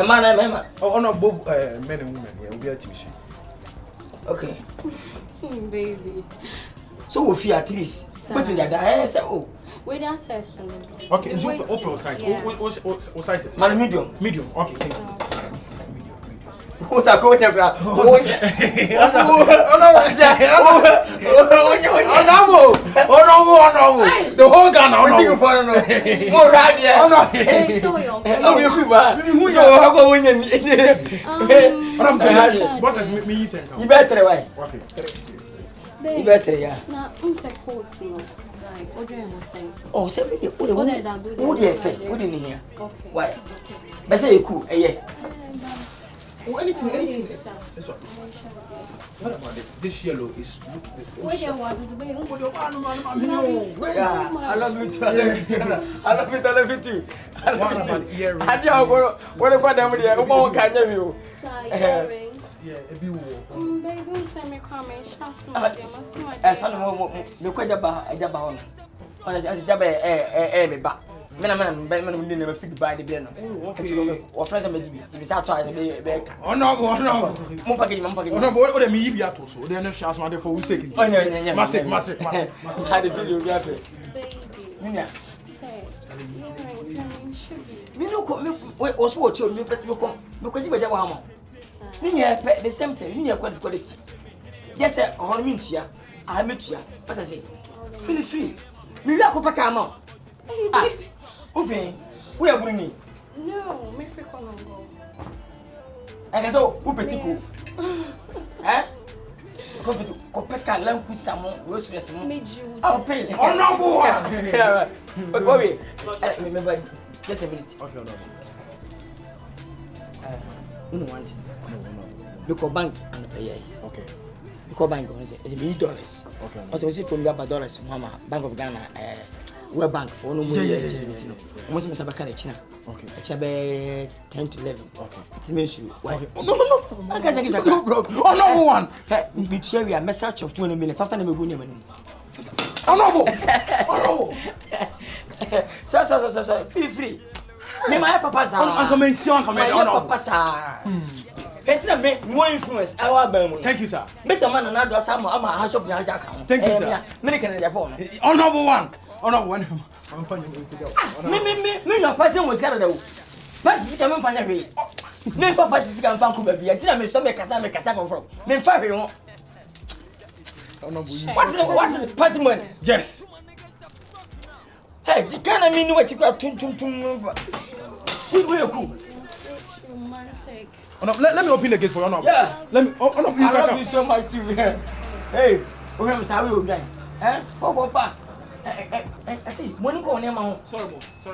A man. Oh, no, both men and women. Yeah, we are teaching. Okay. Baby. So we feel at least. What did I say? Oh. We don't say so. Okay, and open size. What size is it? Man, medium. Medium. Okay, thank you. What's a good name? Oh, no. The whole Ghana. Oh, no. More right here. Oh, no. Oh, you better way. Okay. You better, yeah. Now, who's a coat? What do you say? Oh, say me. Who the first? Who didn't hear? Okay. Why? But say you cool, yeah. Oh, anything. This one. What about it? This yellow is look. Yeah, I love you too. I love you too. What about earrings? I don't what about them there? Who can you? Earrings. Yeah, a few. Baby, don't send me comments. As far as you quite about a jab on. As a jab a back. Men never fit by the bin. Or friends of me to be satisfied. Oh no, Mumpaki. Oh no, what me be at also. Then no chance one for we say. Oh no, Matic. Had a video gappy. Me no come was what you bet you come because you were the same thing. You quality. Yes, sir, on me here. I met you. What I say? Feel free. Me la copa cama. We are bringing. No, me free come and go. And so, who petit coup? Eh? Come to Copeka lamp with some rose. I'll pay. Oh no, boy. But boy, remember just a minute. No want. Look at bank and pay. Okay. Look at bank on $8. Okay. What was it from $1, Mama? Bank of Ghana. Where bank for no more. Almost Mr. Bakari China. Okay. It's about 10 to 11. Okay. It means you. Why? No. I can't say it's no problem. Oh no one. We share a message of 20 million. 500 million. Oh no. So. Feel free. Me my papa sa. My papa sa. Better me more influence. Thank you, sir. Better man and I do some. I'm a house of your account. Thank you, sir. Many can Japan. Oh number one. I'm finding me no person was gathered. But this can find a way. Me for parties can find Kuba. I didn't make some kasa from. Me fire you. What is the party money? Yes. Hey, the kind of mean what you got to romantic. Let me open the gate for you. Yeah. Let me. I love you so much too. Hey, we're sorry we're going. Go back. I think when go near my sorry, boss.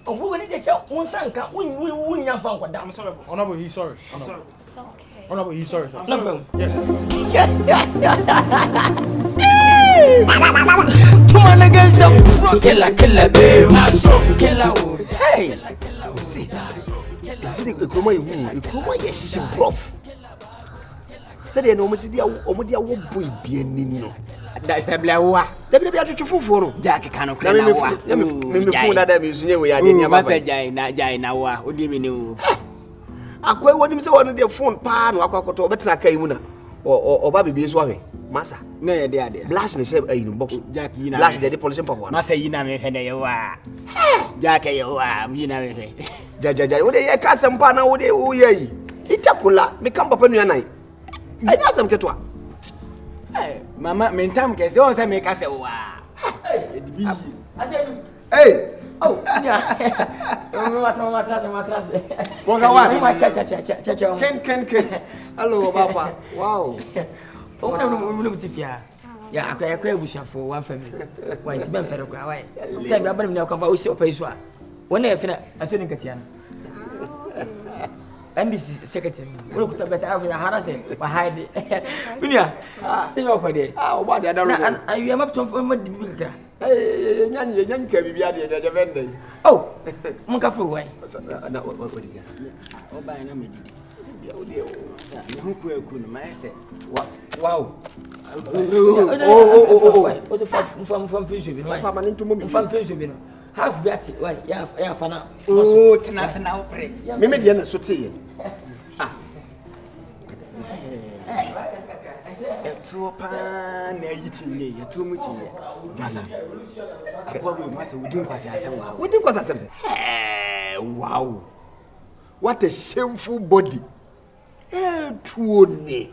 Oh, we need to check one son. We have found I'm sorry. Honorable, he's sorry. It's okay. Honorable, he's sorry, sir. No problem. Yes. Two man against them. Killer, baby. Killer. Hey. See. See the Kuroma you Kuroma yes rough. Say they no omo dia wo boy bia nino. Da se blawa. Da bi atutu fufu no. Jack kanu kra na wa. Me fu da mi sunye we ya de nya baba. Jai na wa. Odi mi ni wo. Akwai woni se woni de phone pa no akwakoto obetena kai mu na. Oba bibie so ahwe. Masa. Na ye de ade. Blash ne se ayi no box. Jack yi na. Blash de police papa. Masa yi na me fe de ye wa. Jack ye wa, yi na me fe. Jaja, wode ye ka sempa na wode wo ye yi. Itakula, me kan papa nua nan. Anya asem ketwa. Mama, me ntam ke se on se me ka se wa. Hey. Oh, yeah. Matras. Borga Akwaaba. Cha. Ken. Hello, Papa. Wow. Oh, no, Tifia. Yeah, I create bushia for one family. Why, it's been fair. Why? Tell me about me now. Come out, see your face. When I finish, I said in Katiana. And this is secretary. Look at better after the harassing. But hide it. Punya, say your day. What the other? And I am up to a Hey, Yan can be the vendor. Oh, Munkafu way. Oh, by no me. Who could my say? Wow. What's a from Pishubin? Permanent to move from Pishubin. Half that way, yeah, Fana. Oh, Tinas now pray. Mimidian Suti. True pan, eating you too much. What do you say? Wow. What a shameful body. True ne.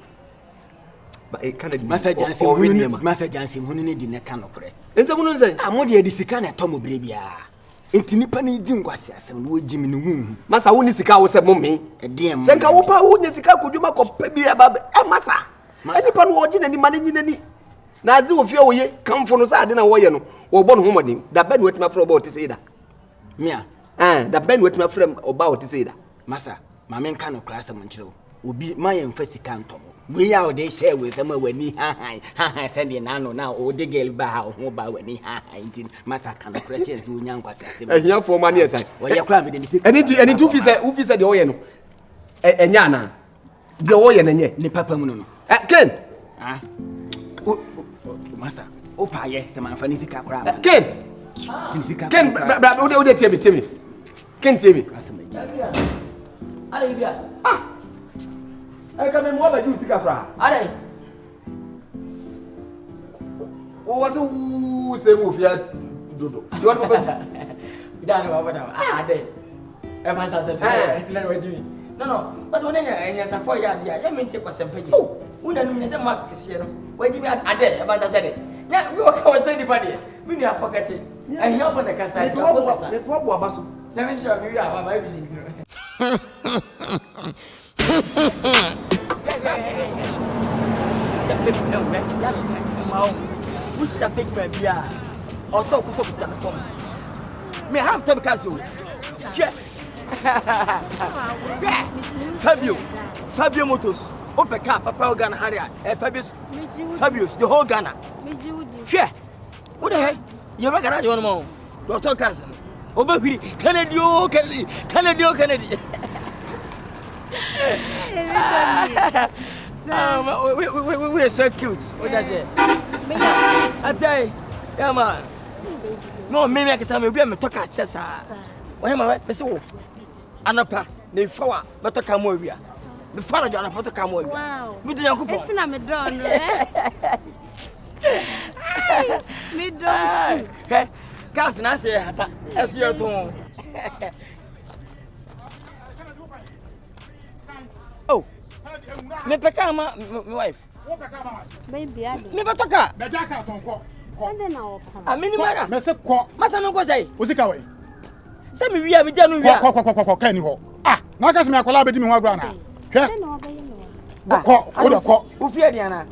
But it can't be Master Jansim, who need in a canopy. And someone say, I'm more the Edifana Tomo Bribia. Intinipani didn't go as and Jimmy in the womb. Massa Unisika was a mummy. A dear Senka Upa Unisika could you make a baby about a massa? Any pan watching any money in any. Nazi of your way come from us, I didn't know or born woman. That Ben with my friend about to say that. Mia, that Ben with my friend about to say that. Master, my men cannot class a mancho. Will be my emphatic canton. We are they share with them when he send an anno now or the girl bow mobile when he Master cannot credit you young was here for money aside. Well, you're cramming any two fees who said the oil and Yana. The oil and ye, the papa moon. Ken. Master, oh, pie, the man funny crab. Ken, Timmy. Ken, Timmy. I come in more by you, Sicapra. Are was who say move yet? You want to No, but when I was a 4 year, I mean, take was a penny. Oh, we don't need a mark this year. Wait, you had a day about the city. Yeah, we walk over anybody. We never forget it. I hear from the Nkansah. Let me show you how my visit through. Which is a big baby? Also, could talk to the phone. May I have to cancel? Fabio Motos, Open Car, Papa Ghana, Harrier, Fabius, the whole Ghana. Yeah, what the heck? You're not going to know more. Doctor Cousin, Oberby, Kennedy. We're so cute. What does it? I tell you, yeah, man. No, maybe I can tell me we are talk at chess. Why am I right? Miss Anapa, the flower, but to come over. The father, John, about to come over. Wow. It's not me done. Me done. Cousin, I say, I see your tone. Oh, me peka my wife. Baby, I Me batoka. Bejaka tonko. don't know. A minimum. Mese ko. Masa me ko say. Osika we. Say me wi a me janu wi a. Ko kan ni ho. Ah, na ka se me akola be di me ho agura na. Hwe. Ko, o de ko. U fear dia na.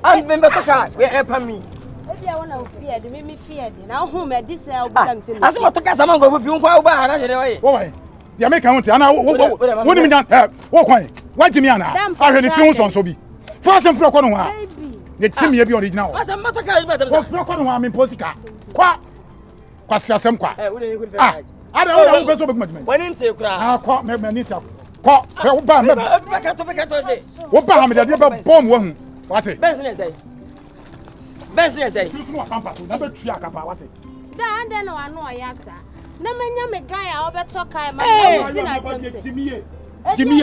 Am me batoka we e pa mi. Baby, I want to fear the me fear the. Now who me this I will be saying. Asema toka sama ngo bi nko ba ha na jere we. Wo we. Ya make count ana wo ni me chance wo kwan. Wa jimi ana. Ahwe ni tun so bi. Fast and fro ko no ha. Ye chimi bi original. Asa matoka be Wo fro ko no ha me posika. Kwa. Kwa siasem kwa. Eh, wo dey good Ah. Ada wo be so be kuma. Wani nte kura. Ah, ko me ni ta. Ko, wo ba me. Beka to say. Wo ba ha me de be bomb wo hu. Wate. Business say. Business say. Tu so pampa so na be tua kapa wate. Da and then I know yasa. Na menya me guy a obeto kai ma na Jimmy.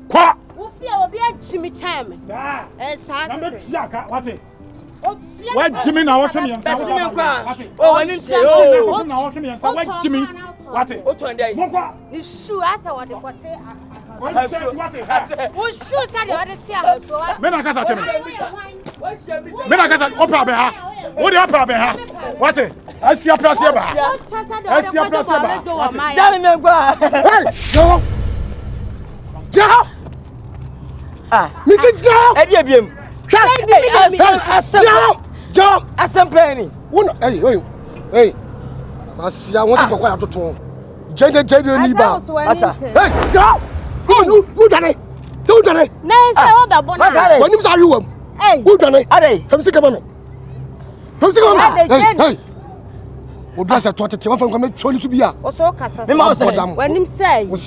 Kwa. Wo fia obi a Jimmy time. Sa. Sa. Na be tua ka wate. O Wa Jimmy na wo twemi yansa. Besi kwa. O wani nte o. Na wo twemi yansa. Wa Jimmy. Wate. O twon dai. Mo kwa. Ni shoe asa wo de kote. Wate. Wo shoe sa de wo de tia so. Me na kasa temi. Me na kasa opera be ha. Wo de opera be ha. Wate. Asia place ba. Asia place ba. Jami me gwa. Hey, yo. Ja. Ah, Mr. Ja. E di abiem. Asem. Ja. Asem penny. Wona hey. Asia won to kwa atoto. Jede ni ba. Asa. Hey, ja. Who done it? Who done it? Na say o da bona. When you say you Hey. Who done it? Ade. From Sikama. Hey. O dress at 20 one from come choni su bia. O so kasa. Me ma say. When him say, Me ma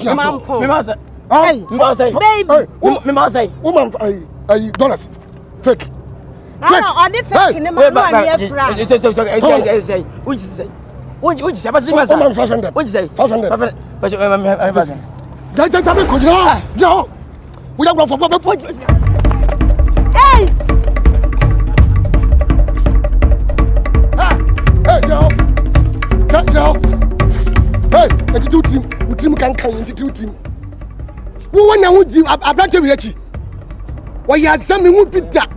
say. Hey, me ma say. Baby. Me ma say. Woman dollars. Fake. No, on the fake ni ma no here fra. Say. Which say? Which say? But say. 500. Which say? 500. But Ja me ko ja. Ja. We are going for Hey. Hey, Joe. Hey, it's two team. We team can into two team. Who want to do a brand of Yachi? Why, you have Sammy would be that.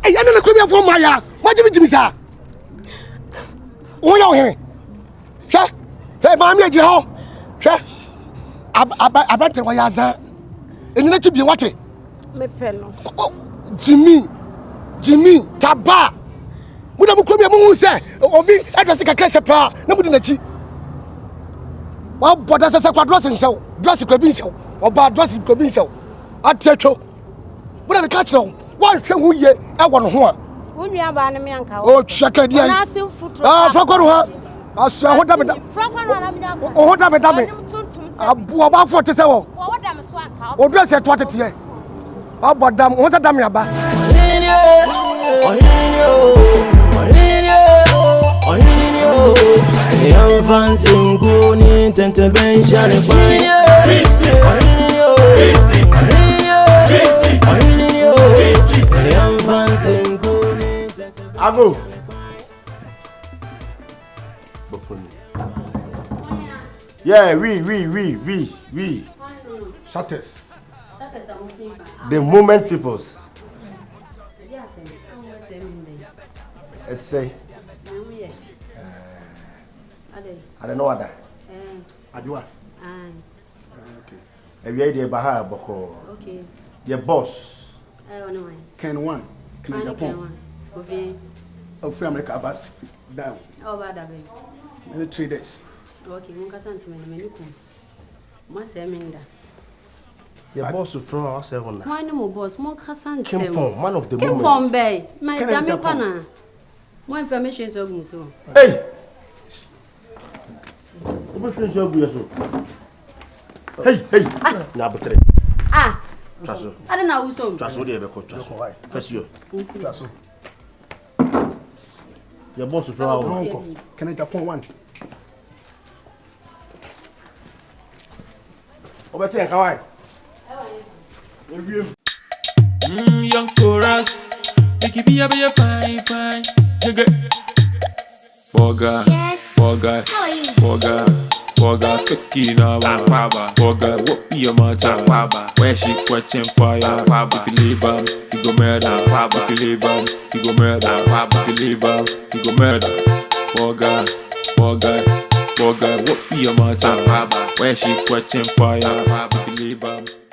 Hey, I'm not going to for my ass. What do you mean, sir? Oh, no, sir. Hey, Mammy, Joe. Sir. I bet why you are. And let you be what? Me peno. Jimmy, Taba. We don't come here, Moon say, or be address a cash pa, nobody in the chi. Well, but as a quadrossin show, dress a cabin show, or bad dressing cabin show. I tell you, what are the catch on? Why can we yet? I want one. When you have an American, oh, check it, dear. Ah, Fakor, I saw what happened. Oh, what happened? About 47. What dress at 20 years? How about them? What's a damn yaba? I'm fancy Kuni Tente Bencha Ago. Yeah, we. Shutters. The moment peoples. Let's say. I don't know what that. Adua. Okay. Have you idea Baha Boko? Okay. Your boss. Can one. Can I Japan? Okay. Of America bus down. Oh, bad baby. Maybe 3 days. Okay, Nkansah to me no come. Must minda. Your boss will throw us on. Why no boss? More Nkansah. Kimpon, man of the moment. Kimpon Bay. My damn pana. More information is open so. Hey. Hey. Na betre. Ah. Traso. I don't know who so. Traso dey be ko traso. First you. Traso. Your boss will throw us. Can I Japan one? Obeti en kawai. Young chorus. Make it be a fine. Borga. Yes. Borga. How are you? Borga. Borga fiki na Akwaaba. Borga what be your matter? Akwaaba. Where she catching fire? Akwaaba. If you leave him, you go murder. Akwaaba. If you leave him, you go murder. Akwaaba. If you leave him, you go murder. Borga what be your matter? Akwaaba. Where she catching fire? Akwaaba. If you leave him.